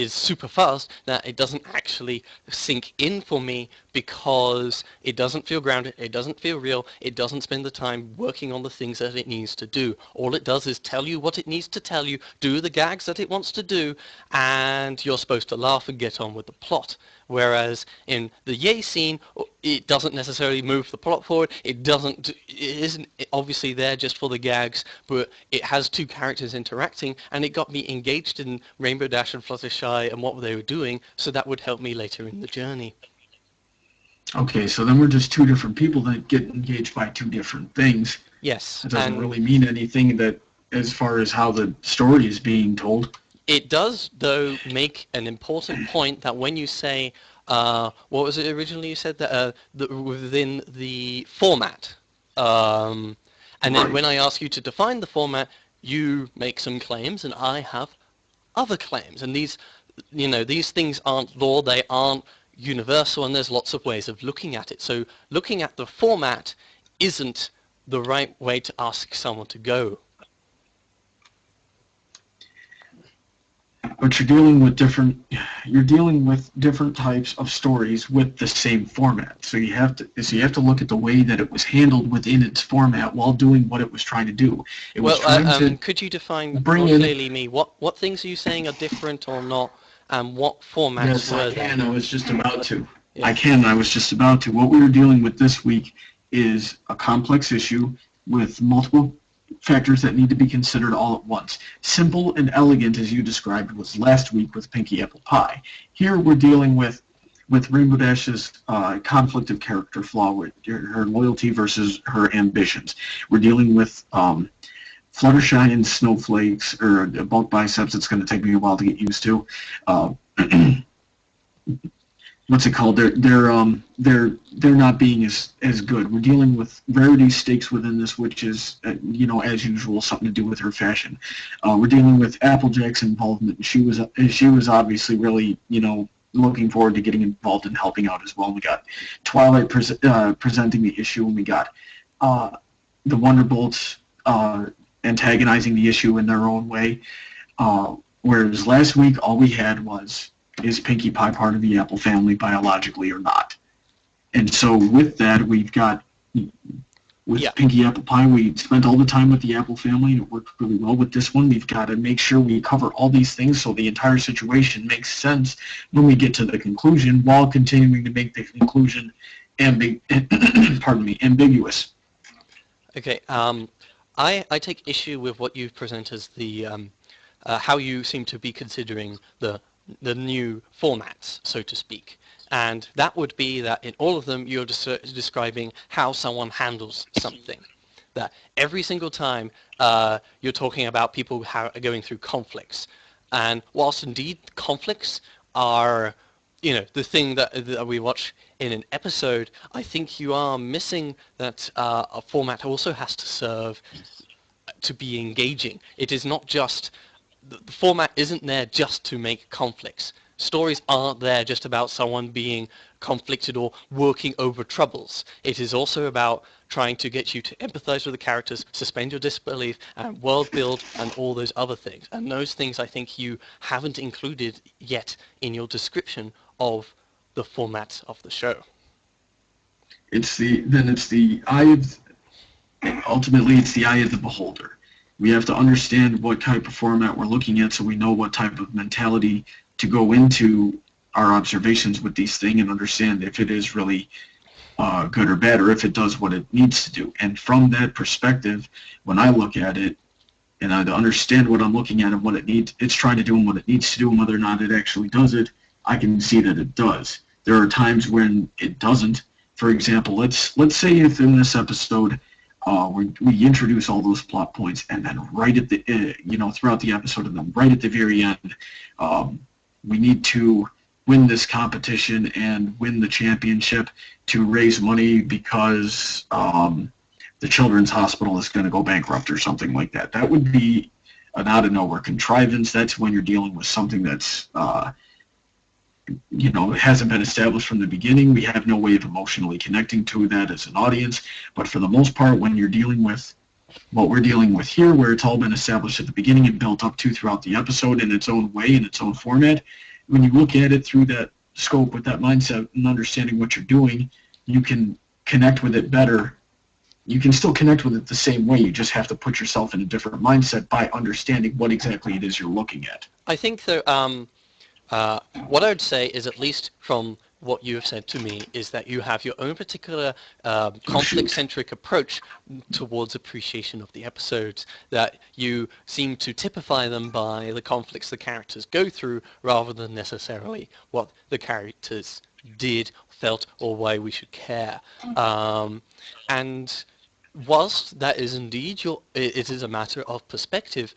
super fast, that it doesn't actually sink in for me because it doesn't feel grounded, it doesn't feel real, it doesn't spend the time working on the things that it needs to do. All it does is tell you what it needs to tell you, do the gags that it wants to do, and you're supposed to laugh and get on with the plot. Whereas in the Yay scene, it doesn't necessarily move the plot forward. It isn't obviously there just for the gags, but it has two characters interacting, and it got me engaged in Rainbow Dash and Fluttershy and what they were doing, so that would help me later in the journey. Okay, so then we're just two different people that get engaged by two different things. Yes. It doesn't really mean anything that as far as how the story is being told. It does, though, make an important point that when you say, what was it originally you said, that within the format, and then when I ask you to define the format, you make some claims, and I have other claims. And these things aren't law, they aren't universal, and there's lots of ways of looking at it. So looking at the format isn't the right way to ask someone to go. But you're dealing with different types of stories with the same format. So you have to look at the way that it was handled within its format while doing what it was trying to do. Could you define more clearly me what things are you saying are different or not, and what formats were they? Yes, I can. I was just about to. Yeah. I can. I was just about to. What we were dealing with this week is a complex issue with multiple factors that need to be considered all at once. Simple and elegant, as you described, was last week with Pinky Apple Pie. Here we're dealing with Rainbow Dash's conflict of character flaw, with her loyalty versus her ambitions. We're dealing with Fluttershy and Snowflakes, or bulk biceps. It's going to take me a while to get used to. What's it called? They're not being as good. We're dealing with Rarity stakes within this, which is as usual something to do with her fashion. We're dealing with Applejack's involvement. She was obviously really looking forward to getting involved and helping out as well. We got Twilight presenting the issue, and we got the Wonderbolts antagonizing the issue in their own way. Whereas last week all we had was, is Pinkie Pie part of the Apple family biologically or not? And so with that, we've got, Pinky Apple Pie, we spent all the time with the Apple family, and it worked really well. With this one, we've got to make sure we cover all these things so the entire situation makes sense when we get to the conclusion, while continuing to make the conclusion ambiguous. Okay, I take issue with what you present as the how you seem to be considering the new formats, so to speak. And that would be that in all of them you're describing how someone handles something. That every single time you're talking about people going through conflicts. And whilst indeed conflicts are, the thing that we watch in an episode, I think you are missing that a format also has to serve to be engaging. It is not just, the format isn't there just to make conflicts. Stories aren't there just about someone being conflicted or working over troubles. It is also about trying to get you to empathize with the characters, suspend your disbelief, and world build, and all those other things. And those things I think you haven't included yet in your description of the format of the show. Ultimately it's the eye of the beholder. We have to understand what type of format we're looking at so we know what type of mentality to go into our observations with these things and understand if it is really good or bad, or if it does what it needs to do. And from that perspective, when I look at it and I understand what I'm looking at and what it's trying to do and what it needs to do and whether or not it actually does it, I can see that it does. There are times when it doesn't, for example, let's say if in this episode we introduce all those plot points, and then right at the throughout the episode, and then right at the very end, we need to win this competition and win the championship to raise money because the children's hospital is going to go bankrupt or something like that. That would be an out of nowhere contrivance. That's when you're dealing with something that's hasn't been established from the beginning. We have no way of emotionally connecting to that as an audience. But for the most part, when you're dealing with what we're dealing with here, where it's all been established at the beginning and built up to throughout the episode in its own way, in its own format, when you look at it through that scope with that mindset and understanding what you're doing, you can connect with it better. You can still connect with it the same way. You just have to put yourself in a different mindset by understanding what exactly it is you're looking at. I think that what I would say is, at least from what you have said to me, is that you have your own particular conflict-centric approach towards appreciation of the episodes, that you seem to typify them by the conflicts the characters go through rather than necessarily what the characters did, felt, or why we should care. And whilst that is indeed it is a matter of perspective,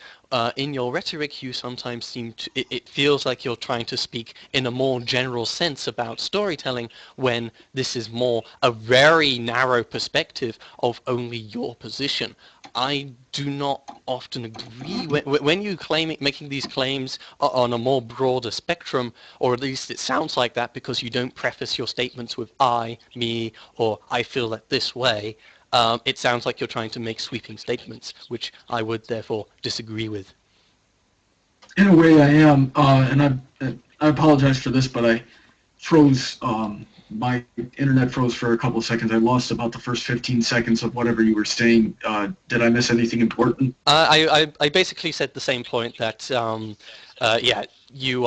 in your rhetoric you sometimes seem to, it feels like you're trying to speak in a more general sense about storytelling, when this is more a very narrow perspective of only your position. I do not often agree when you making these claims on a more broader spectrum, or at least it sounds like that, because you don't preface your statements with I, me, or I feel that this way. It sounds like you're trying to make sweeping statements, which I would therefore disagree with. In a way, I am, and I apologize for this, but I froze. My internet froze for a couple of seconds. I lost about the first 15 seconds of whatever you were saying. Did I miss anything important? I basically said the same point, that you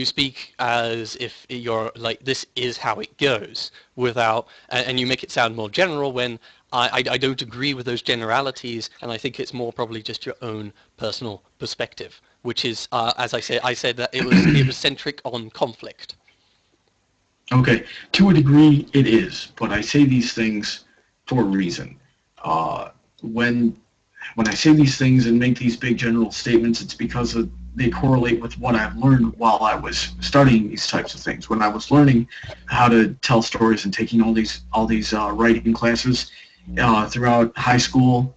speak as if you're like, this is how it goes, without, and you make it sound more general, when I don't agree with those generalities, and I think it's more probably just your own personal perspective, which is, as I said that it was centric on conflict. Okay, to a degree it is, but I say these things for a reason. When I say these things and make these big general statements, it's because they correlate with what I've learned while I was studying these types of things. When I was learning how to tell stories and taking all these writing classes throughout high school,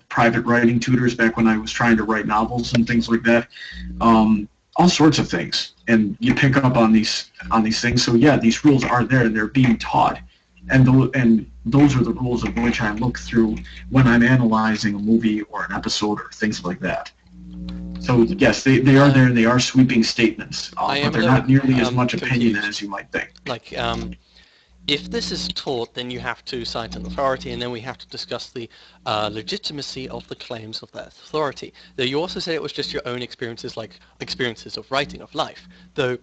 private writing tutors back when I was trying to write novels and things like that, all sorts of things. And you pick up on these things. So yeah, these rules are there and they're being taught. And those are the rules of which I look through when I'm analyzing a movie or an episode or things like that. So yes, they are there, and they are sweeping statements, but they're not nearly as much opinion confused. as you might think. Like, if this is taught, then you have to cite an authority, and then we have to discuss the legitimacy of the claims of that authority. Though you also said it was just your own experiences, like experiences of writing, of life. Though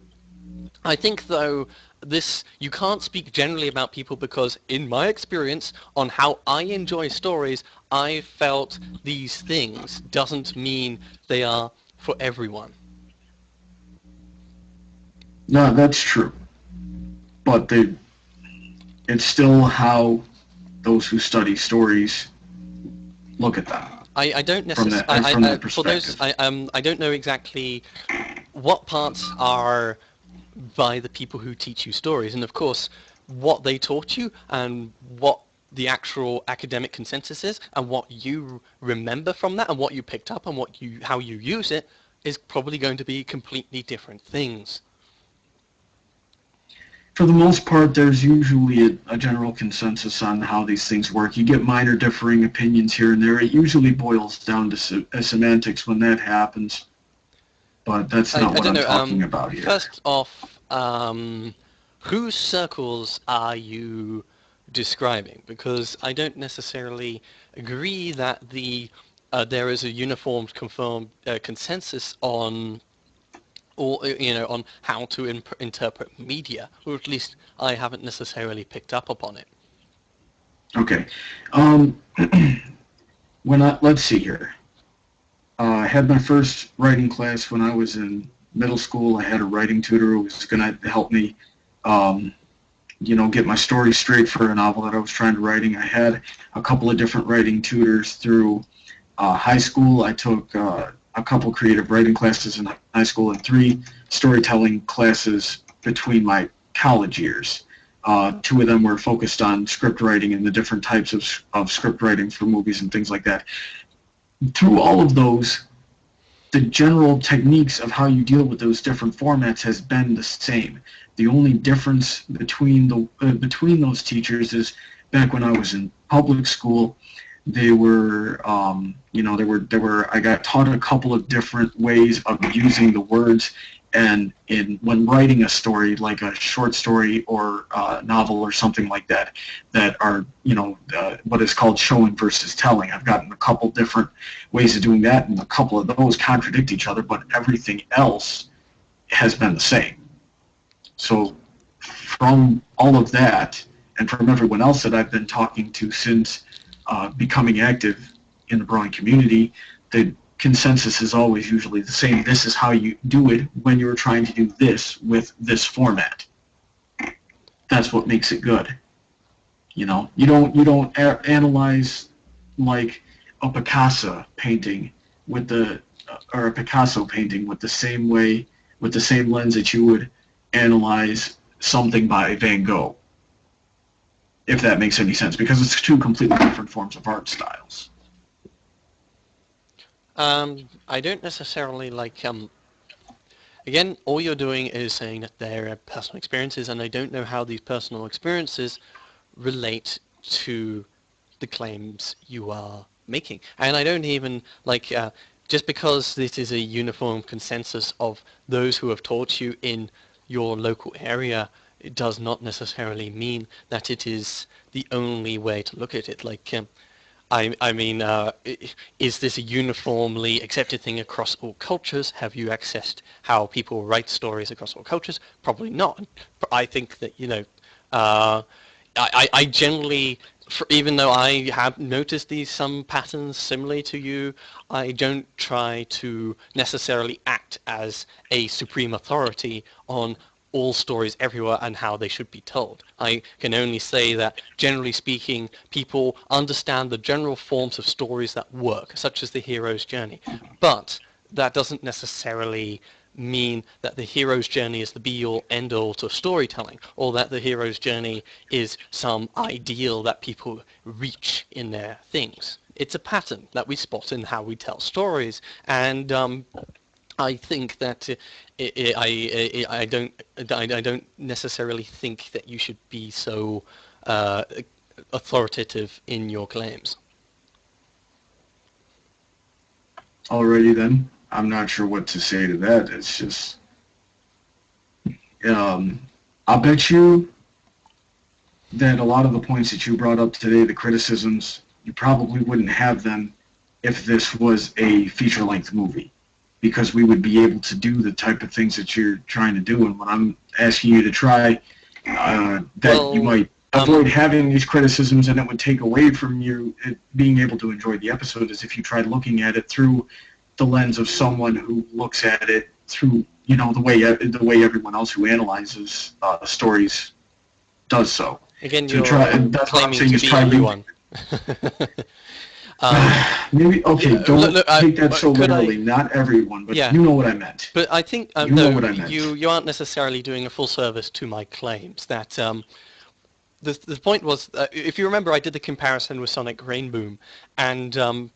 I think, though, you can't speak generally about people, because in my experience on how I enjoy stories, I felt these things doesn't mean they are for everyone. No, that's true. But it's still how those who study stories look at them. I don't necessarily. For those, I don't know exactly what parts are by the people who teach you stories, and of course, what they taught you and what the actual academic consensus is, and what you remember from that, and what you picked up, and how you use it, is probably going to be completely different things. For the most part, there's usually a general consensus on how these things work. You get minor differing opinions here and there. It usually boils down to semantics when that happens. But that's not what I'm talking about here. First off, whose circles are you describing? Because I don't necessarily agree that there is a uniform, confirmed consensus on, or on how to interpret media, or at least I haven't necessarily picked up upon it. Okay, let's see here. I had my first writing class when I was in middle school. I had a writing tutor who was going to help me get my story straight for a novel that I was trying to writing. I had a couple of different writing tutors through high school. I took a couple creative writing classes in high school and 3 storytelling classes between my college years. 2 of them were focused on script writing and the different types of script writing for movies and things like that. Through all of those, the general techniques of how you deal with those different formats has been the same. The only difference between those teachers is back when I was in public school, they were, I got taught a couple of different ways of using the words, and when writing a story, like a short story or a novel or something like that, that are, what is called showing versus telling. I've gotten a couple different ways of doing that, and a couple of those contradict each other, but everything else has been the same. So from all of that, and from everyone else that I've been talking to since becoming active in the Brawny community, the consensus is always usually the same. This is how you do it when you're trying to do this with this format. That's what makes it good. You don't analyze like a Picasso painting or a Picasso painting with the same way, with the same lens that you would analyze something by Van Gogh, if that makes any sense, because it's 2 completely different forms of art styles. I don't necessarily again, all you're doing is saying that they're personal experiences, and I don't know how these personal experiences relate to the claims you are making. And I don't even, just because this is a uniform consensus of those who have taught you in your local area, it does not necessarily mean that it is the only way to look at it. Is this a uniformly accepted thing across all cultures? Have you accessed how people write stories across all cultures? Probably not. I think that, I generally, even though I have noticed some patterns similarly to you, I don't try to necessarily act as a supreme authority on all stories everywhere and how they should be told. I can only say that, generally speaking, people understand the general forms of stories that work, such as the hero's journey. But that doesn't necessarily mean that the hero's journey is the be-all, end-all to storytelling, or that the hero's journey is some ideal that people reach in their things. It's a pattern that we spot in how we tell stories, and I think that I don't necessarily think that you should be so authoritative in your claims. Alrighty then. I'm not sure what to say to that. It's just, I'll bet you that a lot of the points that you brought up today, the criticisms, you probably wouldn't have them if this was a feature-length movie, because we would be able to do the type of things that you're trying to do. And what I'm asking you to try, you might avoid having these criticisms, and it would take away from you being able to enjoy the episode, is if you tried looking at it through the lens of someone who looks at it through, the way everyone else who analyzes stories does so. Again, so you're claiming to be everyone. Maybe, okay, don't take that so literally. Not everyone, but you know what I meant. But I think you aren't necessarily doing a full service to my claims. That the point was, if you remember, I did the comparison with Sonic Rainboom, and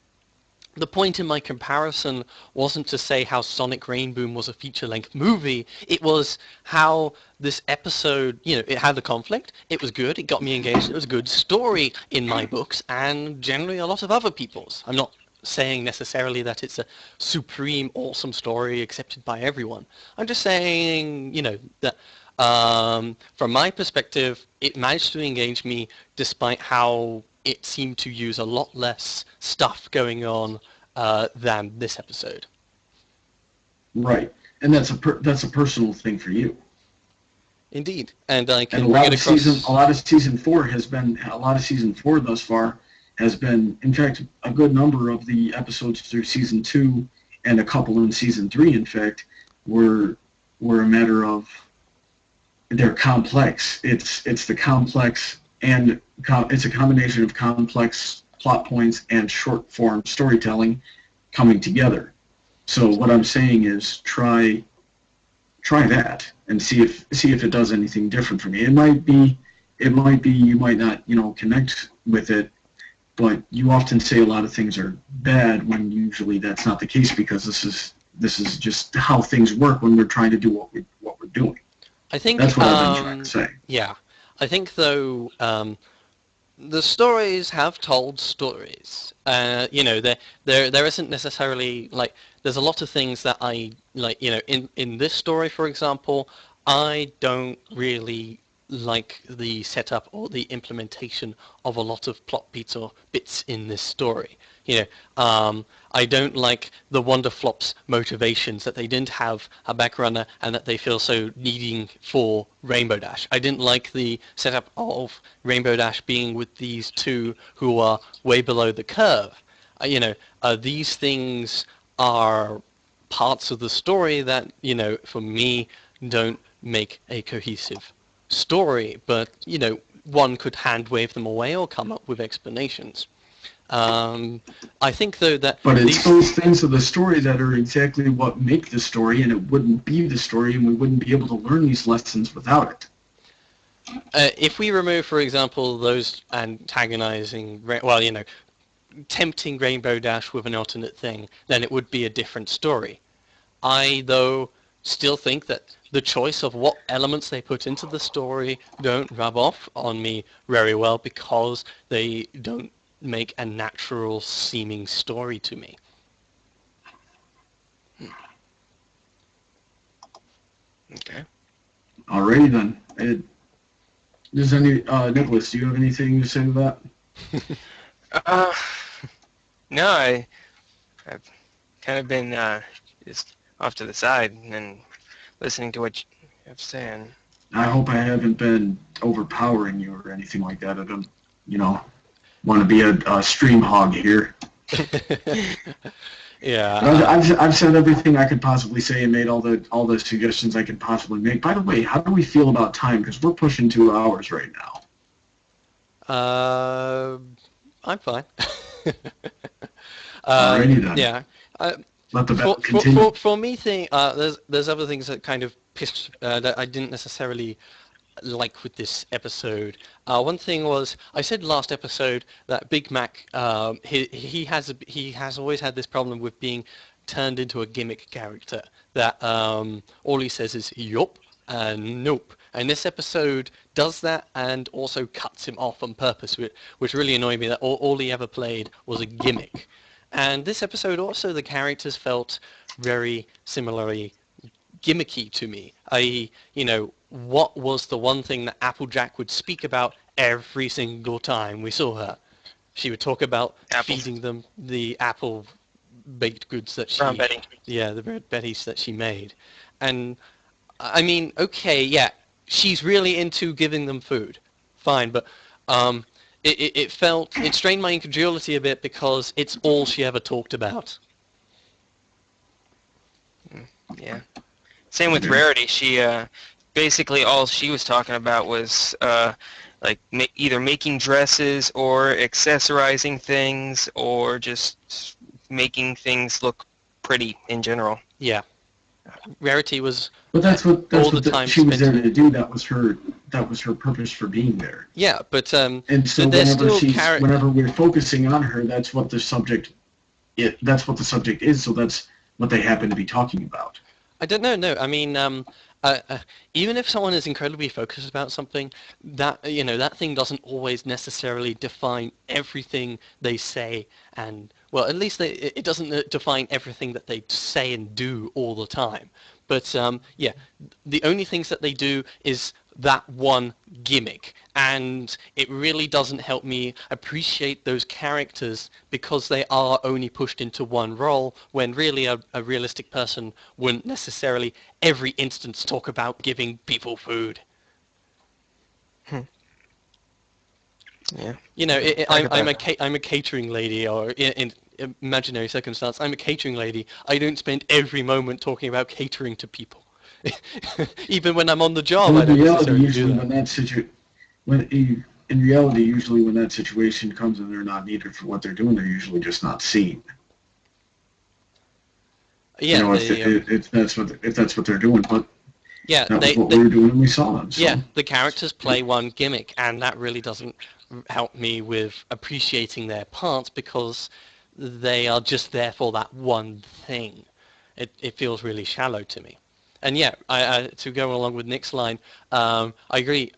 the point in my comparison wasn't to say how Sonic Rainboom was a feature-length movie. It was how this episode, it had a conflict. It was good. It got me engaged. It was a good story in my books, and generally a lot of other people's. I'm not saying necessarily that it's a supreme, awesome story accepted by everyone. I'm just saying, that from my perspective, it managed to engage me despite how it seemed to use a lot less stuff going on than this episode. Right, and that's a personal thing for you. Indeed, and I can and bring it across. A lot of season 4 thus far has been, in fact, a good number of the episodes through season 2 and a couple in season 3, in fact, were a matter of they're complex. It's the complex, and it's a combination of complex plot points and short form storytelling coming together. So what I'm saying is try that and see if it does anything different for me. It might be you might not, connect with it, but you often say a lot of things are bad when usually that's not the case, because this is just how things work when we're trying to do what we're doing. I think that's what I've been trying to say. Yeah, I think though the stories have told stories. There isn't necessarily like there's a lot of things that I like. In this story, for example, I don't really like the setup or the implementation of a lot of plot beats or bits in this story. I don't like the Wonderflop's motivations, that they didn't have a backrunner and that they feel so needing for Rainbow Dash. I didn't like the setup of Rainbow Dash being with these two who are way below the curve. These things are parts of the story that, for me, don't make a cohesive story, but one could hand wave them away or come up with explanations. I think though that it's those things of the story that are exactly what make the story, and it wouldn't be the story, and we wouldn't be able to learn these lessons without it. If we remove, for example, those antagonizing, tempting Rainbow Dash with an alternate thing, then it would be a different story. I, though, still think that the choice of what elements they put into the story don't rub off on me very well, because they don't make a natural seeming story to me. Okay. Alrighty then. Does Nicholas, do you have anything to say to that? No, I've kind of been just off to the side and listening to what you have saying. I hope I haven't been overpowering you or anything like that. I don't, want to be a stream hog here. Yeah. I've said everything I could possibly say and made all the suggestions I could possibly make. By the way, how do we feel about time? Because we're pushing 2 hours right now. I'm fine. Alrighty then. Yeah. Let the battle continue. For me, there's other things that kind of pissed that I didn't necessarily like with this episode. One thing was, I said last episode that Big Mac, he has always had this problem with being turned into a gimmick character, that all he says is yup and nope. And this episode does that and also cuts him off on purpose, which really annoyed me, that all he ever played was a gimmick. And this episode also, the characters felt very similarly gimmicky to me. What was the one thing that Applejack would speak about every single time we saw her? She would talk about feeding them the apple baked goods that she... Brown Betty. Yeah, the Red Betties that she made. And, I mean, okay, yeah, she's really into giving them food. Fine, but it strained my incredulity a bit, because it's all she ever talked about. Yeah. Same with Rarity. She basically all she was talking about was either making dresses or accessorizing things or just making things look pretty in general. Yeah. Rarity was But that's what she was there to do. That was her purpose for being there. Yeah, but and so whenever we're focusing on her, that's what the subject is. So that's what they happen to be talking about. I don't know. No, I mean, even if someone is incredibly focused about something, that that thing doesn't always necessarily define everything they say, and well, at least it doesn't define everything that they say and do all the time. But yeah, the only things that they do is that one gimmick, and it really doesn't help me appreciate those characters, because they are only pushed into one role, when really a realistic person wouldn't necessarily every instance talk about giving people food. Yeah. I'm a catering lady, or in imaginary circumstance, I'm a catering lady. I don't spend every moment talking about catering to people. Even when I'm on the job, Well, I in don't reality, necessarily do usually that. when that in reality, usually when that situation comes and they're not needed for what they're doing, they're usually just not seen. Yeah, You know, if that's what they're doing, but yeah, that was what we were doing when we saw them. So. yeah, the characters play one gimmick, and that really doesn't help me with appreciating their parts because they are just there for that one thing. It feels really shallow to me. And yeah, to go along with Nick's line, I agree.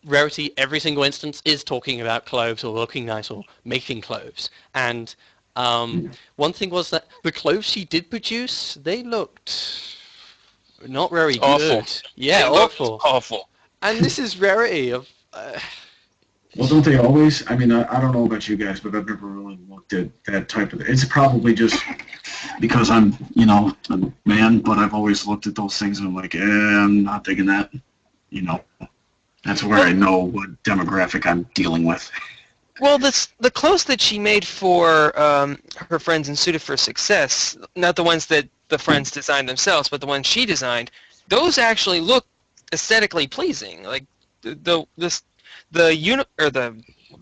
Rarity, every single instance, is talking about clothes or looking nice or making clothes. And one thing was that the clothes she did produce, they looked not very Awful. good. Yeah, It looked awful. awful. And this is Rarity of... Well, don't they always? I mean, I don't know about you guys, but I've never really looked at that type of... It's probably just because I'm, a man, but I've always looked at those things and I'm like, I'm not digging that. That's where I know what demographic I'm dealing with. Well, the clothes that she made for her friends in Suited for Success, not the ones that the friends designed themselves, but the ones she designed, those actually look aesthetically pleasing. Like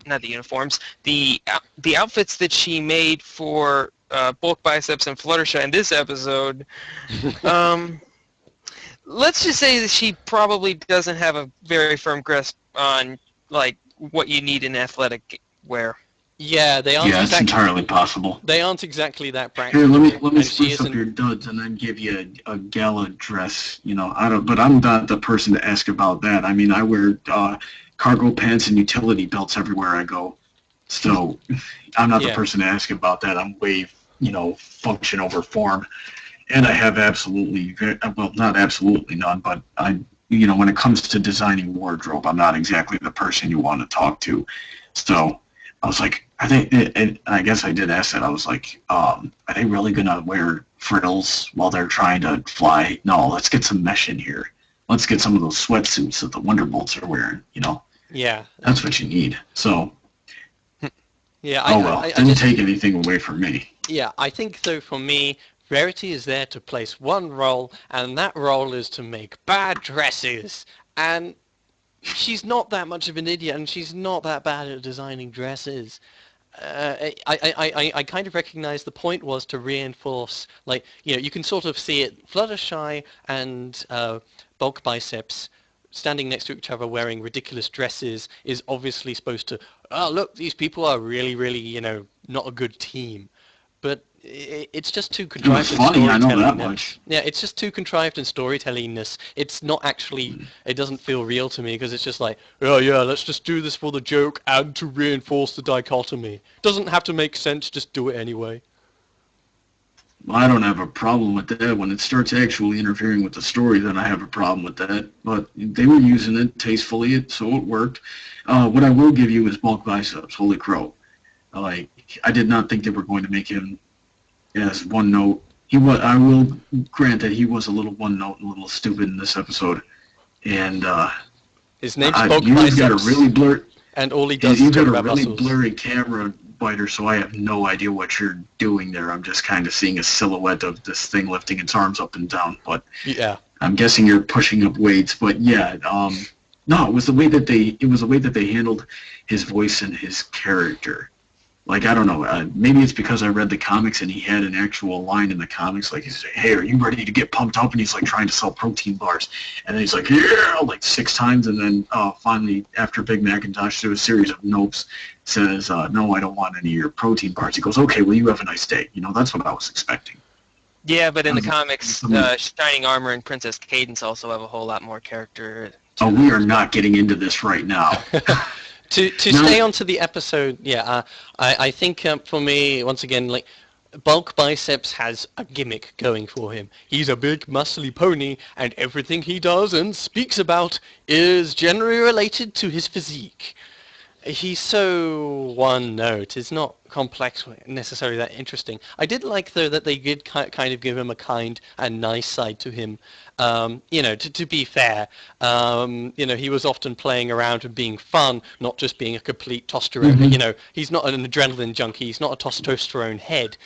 not the uniforms, the outfits that she made for Bulk Biceps and Fluttershy in this episode. Let's just say that she probably doesn't have a very firm grasp on like what you need in athletic wear. Yeah, they aren't. Yeah, it's entirely possible. They aren't exactly that practical. Here, let me and she spruce up isn't. your duds and then give you a gala dress. But I'm not the person to ask about that. I mean, I wear cargo pants and utility belts everywhere I go, so I'm not the person to ask about that. I'm way, function over form, and I have not absolutely none, but when it comes to designing wardrobe, I'm not exactly the person you want to talk to. So I was like, are they, and I guess I did ask that. I was like, are they really going to wear frills while they're trying to fly? No, let's get some mesh in here. Let's get some of those sweatsuits that the Wonderbolts are wearing, Yeah. That's what you need. So, yeah. I didn't take anything away from me. Yeah, I think, though, for me, Rarity is there to place one role, and that role is to make bad dresses. And she's not that much of an idiot, and she's not that bad at designing dresses. I kind of recognize the point was to reinforce, you can sort of see it. Fluttershy and Bulk Biceps standing next to each other wearing ridiculous dresses is obviously supposed to, look, these people are really, really, not a good team. But it's just too contrived and funny, I know that storytelling. much. Yeah, it's just too contrived and storytellingness. It's not actually, it doesn't feel real to me because it's just like, oh yeah, let's just do this for the joke and to reinforce the dichotomy. Doesn't have to make sense, just do it anyway. I don't have a problem with that. When it starts actually interfering with the story, then I have a problem with that. But they were using it tastefully, so it worked. What I will give you is Bulk Biceps. Holy crow. I did not think they were going to make him as one note. I will grant that he was a little one note and a little stupid in this episode. And his name's Bulk you've Biceps. got a really and all he does you've is got talk a about really muscles. blurry camera, Byter, so I have no idea what you're doing there. I'm just kind of seeing a silhouette of this thing lifting its arms up and down. But Yeah. I'm guessing you're pushing up weights. But yeah, no, it was the way that they handled his voice and his character. I don't know, maybe it's because I read the comics and he had an actual line in the comics, like he's like, hey, are you ready to get pumped up? And he's like trying to sell protein bars. And then he's like, yeah, like 6 times. And then finally, after Big Macintosh, through a series of nopes, says, no, I don't want any of your protein bars. He goes, okay, well, you have a nice day. That's what I was expecting. Yeah, but in the comics, Shining Armor and Princess Cadence also have a whole lot more character. Oh, we are not getting into this right now. To stay on to the episode, I think for me, once again, Bulk Biceps has a gimmick going for him. He's a big, muscly pony, and everything he does and speaks about is generally related to his physique. He's so one note. It's not complex, necessarily that interesting. I did like, though, that they did kind of give him a kind and nice side to him. To be fair, he was often playing around and being fun, not just being a complete testosterone. Mm-hmm. He's not an adrenaline junkie. He's not a testosterone head.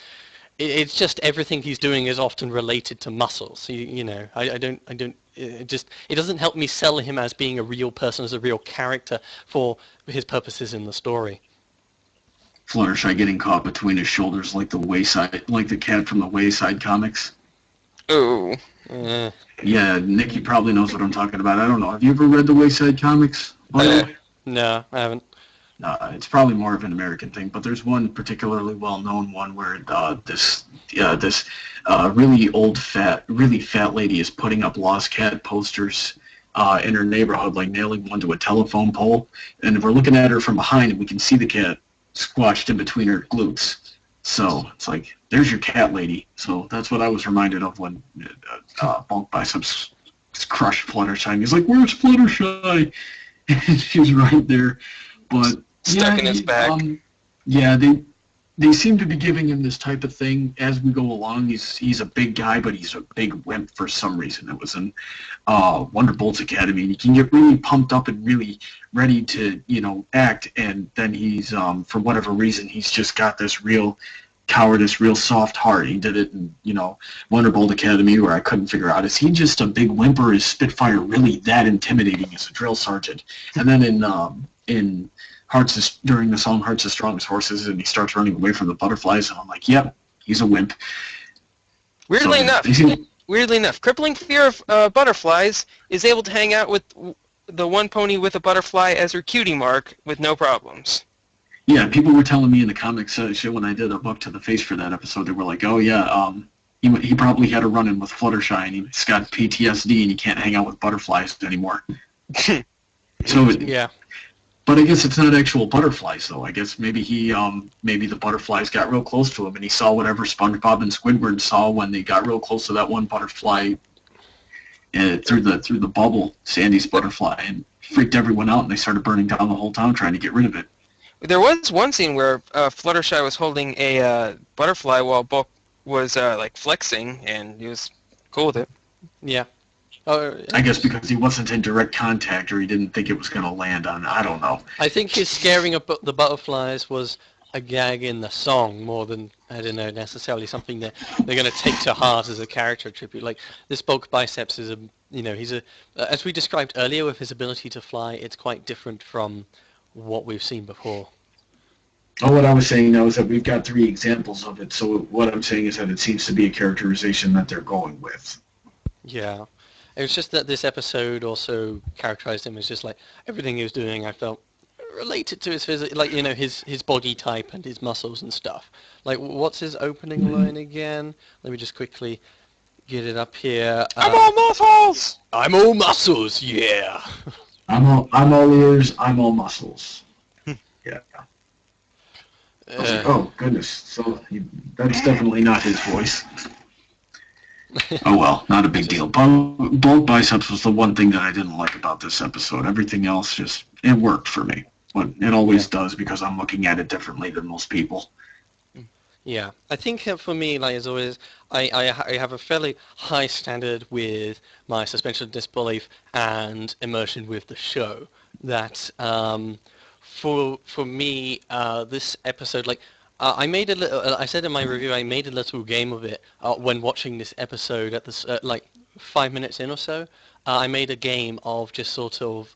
It's just everything he's doing is often related to muscles. I don't. it doesn't help me sell him as being a real person, as a real character for his purposes in the story. Fluttershy getting caught between his shoulders like the cat from the Wayside comics. Ooh. Yeah, Nicky probably knows what I'm talking about. I don't know. Have you ever read the Wayside comics? No, I haven't. It's probably more of an American thing, but there's one particularly well-known one where this really fat lady is putting up lost cat posters in her neighborhood, like nailing one to a telephone pole. And if we're looking at her from behind, we can see the cat squashed in between her glutes. So it's like, there's your cat lady. So that's what I was reminded of when Bulk Biceps crushed Fluttershy. And he's like, "Where's Fluttershy?" And she's right there. But stuck in his back. They seem to be giving him this type of thing as we go along. He's a big guy, but he's a big wimp for some reason. It was in Wonderbolt's Academy, and he can get really pumped up and really ready to, act, and then he's, for whatever reason, he's just got this real cowardice, real soft heart. He did it in, Wonderbolt Academy, where I couldn't figure out, is he just a big wimp, or is Spitfire really that intimidating as a drill sergeant? And then in during the song Heart's the Strongest Horses, and he starts running away from the butterflies, and I'm like, yep, he's a wimp. Weirdly enough, crippling fear of butterflies is able to hang out with the one pony with a butterfly as her cutie mark with no problems. Yeah, people were telling me in the comics shit when I did a book to the face for that episode, they were like, oh yeah, he probably had a run-in with Fluttershy, and he's got PTSD, and he can't hang out with butterflies anymore. Yeah. But I guess it's not actual butterflies, though. I guess maybe maybe the butterflies got real close to him, and he saw whatever SpongeBob and Squidward saw when they got real close to that one butterfly through the bubble, Sandy's butterfly, and freaked everyone out, and they started burning down the whole town trying to get rid of it. There was one scene where Fluttershy was holding a butterfly while Bulk was flexing, and he was cool with it. Yeah. I guess because he wasn't in direct contact, or he didn't think it was going to land on. I don't know. I think his scaring of the butterflies was a gag in the song more than, I don't know, necessarily something that they're going to take to heart as a character tribute. Like, this Bulk Biceps is as we described earlier with his ability to fly, it's quite different from what we've seen before. Oh, what I was saying now is that we've got 3 examples of it, so what I'm saying is that it seems to be a characterization that they're going with. Yeah. It was just that this episode also characterized him as just like everything he was doing, I felt related to his his body type and his muscles and stuff. Like, what's his opening line again? Let me just quickly get it up here. I'm all muscles! I'm all muscles, yeah. I'm all ears, I'm all muscles. Yeah. I was like, oh, goodness. So that's definitely not his voice. Oh well, not a big deal. Bulk Biceps was the one thing that I didn't like about this episode. Everything else it worked for me. But it always does, because I'm looking at it differently than most people. Yeah, I think for me, like as always, I have a fairly high standard with my suspension of disbelief and immersion with the show. That for me, this episode, like. I made a little. I said in my review, I made a little game of it when watching this episode. At this, 5 minutes in or so, I made a game of just sort of.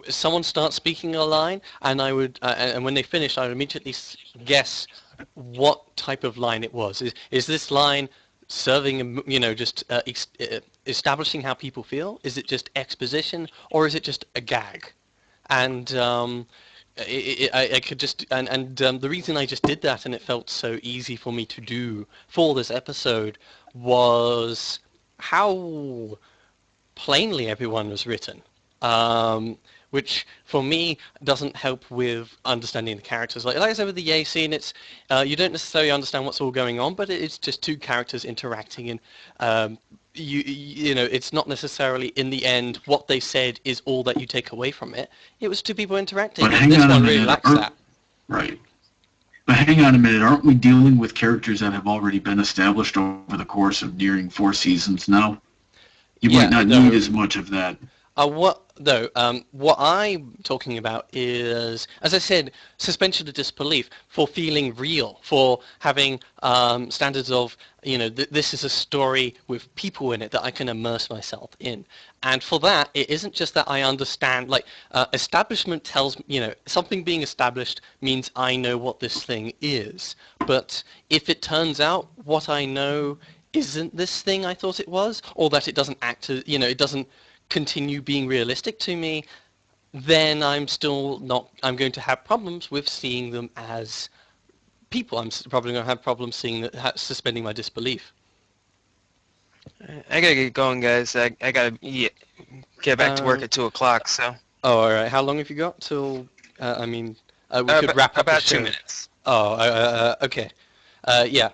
Someone starts speaking a line, and I would, and when they finished, I would immediately guess what type of line it was. Is this line serving, establishing how people feel? Is it just exposition, or is it just a gag? And I could just, and the reason I just did that and it felt so easy for me to do for this episode was how plainly everyone was written, which for me doesn't help with understanding the characters. Like I said with the Yay scene, it's you don't necessarily understand what's all going on, but it's just 2 characters interacting, and it's not necessarily in the end what they said is all that you take away from it. It was 2 people interacting. But hang on a minute. Really lacks that. Right. But hang on a minute. Aren't we dealing with characters that have already been established over the course of nearing 4 seasons now? You might not need as much of that. though, what I'm talking about is, as I said, suspension of disbelief for feeling real, for having standards of, this is a story with people in it that I can immerse myself in. And for that, it isn't just that I understand, establishment tells me, something being established means I know what this thing is. But if it turns out what I know isn't this thing I thought it was, or that it doesn't act as, it doesn't continue being realistic to me, then I'm going to have problems with seeing them as people. I'm probably going to have problems suspending my disbelief. I gotta get going, guys. I gotta get back to work at 2 o'clock, so. Oh, all right. How long have you got till, we could wrap up about the show. 2 minutes. Oh, okay. Yeah.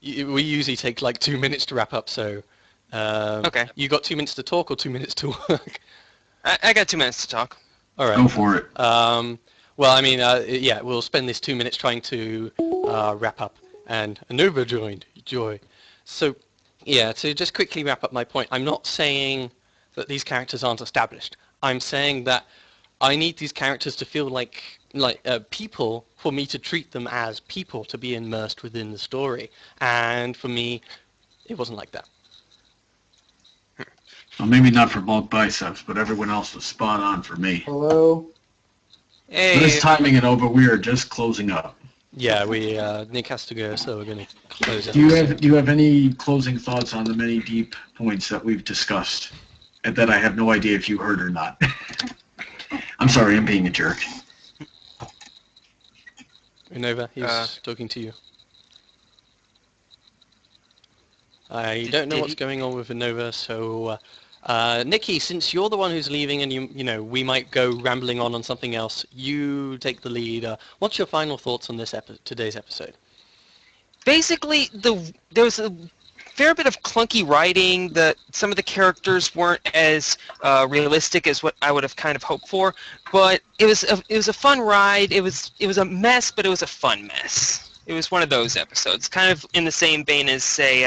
We usually take like 2 minutes to wrap up, so... okay. You got 2 minutes to talk or 2 minutes to work? I got 2 minutes to talk. All right. Go for it. Yeah, we'll spend this 2 minutes trying to wrap up. And Unova joined. Joy. So, yeah, to just quickly wrap up my point, I'm not saying that these characters aren't established. I'm saying that I need these characters to feel like people for me to treat them as people, to be immersed within the story. And for me, it wasn't like that. Well, maybe not for both biceps, but everyone else was spot on for me. Hello? Hey. This timing it over, we are just closing up. Yeah, Nick has to go, so we're going to close it. Do you have any closing thoughts on the many deep points that we've discussed, and that I have no idea if you heard or not? I'm sorry, I'm being a jerk. Unova, he's talking to you. I don't know what's going on with Unova, so Nikki, since you're the one who's leaving and we might go rambling on something else, you take the lead. What's your final thoughts on today's episode? Basically, there was a fair bit of clunky writing. Some of the characters weren't as realistic as what I would have kind of hoped for, but it was a fun ride. It was a mess, but it was a fun mess. It was one of those episodes, kind of in the same vein as say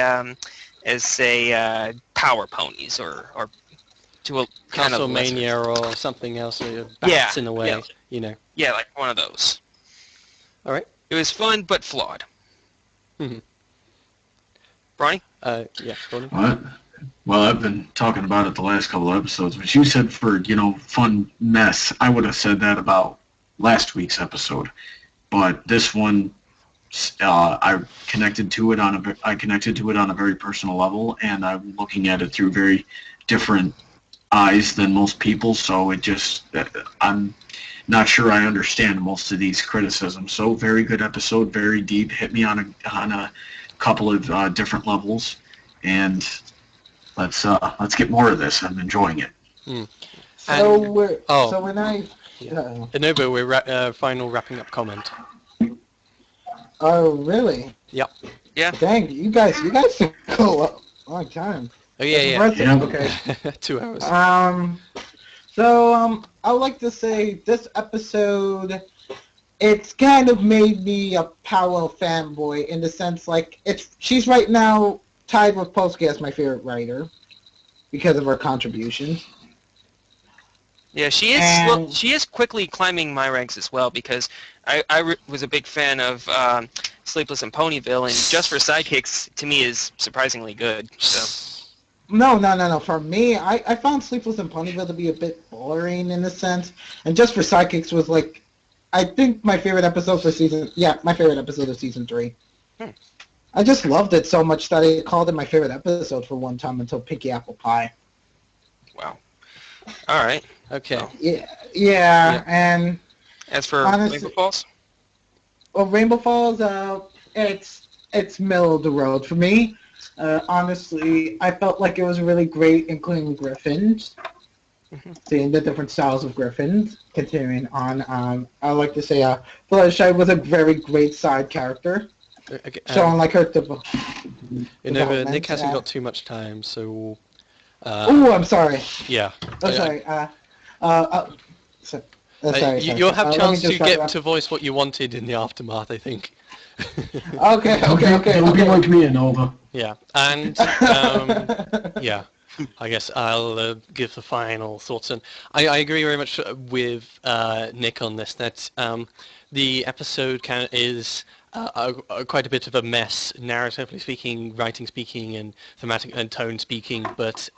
Power Ponies or to a kind of Castlevania or something else. Bats in a way, Yeah, like one of those. All right. It was fun but flawed. Mm-hmm. Brawny? Yeah. Brawny? Well, I've been talking about it the last couple of episodes, but you said for fun mess. I would have said that about last week's episode, but this one. I connected to it on a very personal level, and I'm looking at it through very different eyes than most people. So I'm not sure I understand most of these criticisms. So very good episode, very deep, hit me on a couple of different levels, and let's get more of this. I'm enjoying it. Unova, we're final wrapping up comment. Oh, really? Yep. Yeah. Dang, you guys go a long time. Oh, yeah. Okay. 2 hours. I would like to say this episode, it's kind of made me a Powell fanboy in the sense she's right now tied with Polsky as my favorite writer because of her contributions. Yeah, she is quickly climbing my ranks as well, because I was a big fan of Sleepless in Ponyville, and Just for Sidekicks to me is surprisingly good. So. No. For me, I found Sleepless in Ponyville to be a bit boring in a sense, and Just for Sidekicks was I think my favorite episode of season 3. I just loved it so much that I called it my favorite episode for one time until Pinky Apple Pie. Wow. All right. Okay. Well. Yeah, and as for Rainbow Falls? Well, Rainbow Falls, it's middle of the road for me. Honestly, I felt like it was really great, including Griffins. Mm-hmm. Seeing the different styles of Griffins. Continuing on, I would like to say Fluttershy was a very great side character. Okay, showing her Nick hasn't got too much time, so... I'm sorry. Yeah. I'm sorry. Sorry. You'll have chance to get to voice what you wanted in the aftermath, I think. Okay. Don't be like me, Unova. Yeah, and yeah. I guess I'll give the final thoughts. And I agree very much with Nick on this, that the episode is quite a bit of a mess, narratively speaking, writing speaking, and thematic and tone speaking, but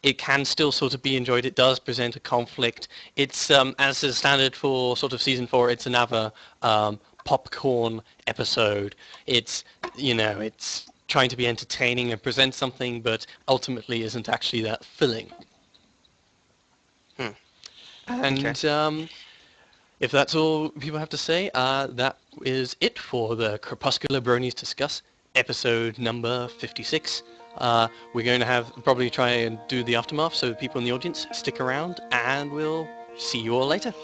it can still sort of be enjoyed. It does present a conflict. It's, as is standard for sort of season 4, it's another popcorn episode. It's, it's trying to be entertaining and present something, but ultimately isn't actually that filling. And Okay. if that's all people have to say, that is it for the Crepuscular Bronies Discuss, episode number 56. We're going to probably try and do the aftermath, so people in the audience, stick around, and we'll see you all later.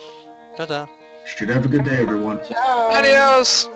Ta-da. Should have a good day, everyone. Ciao. Adios!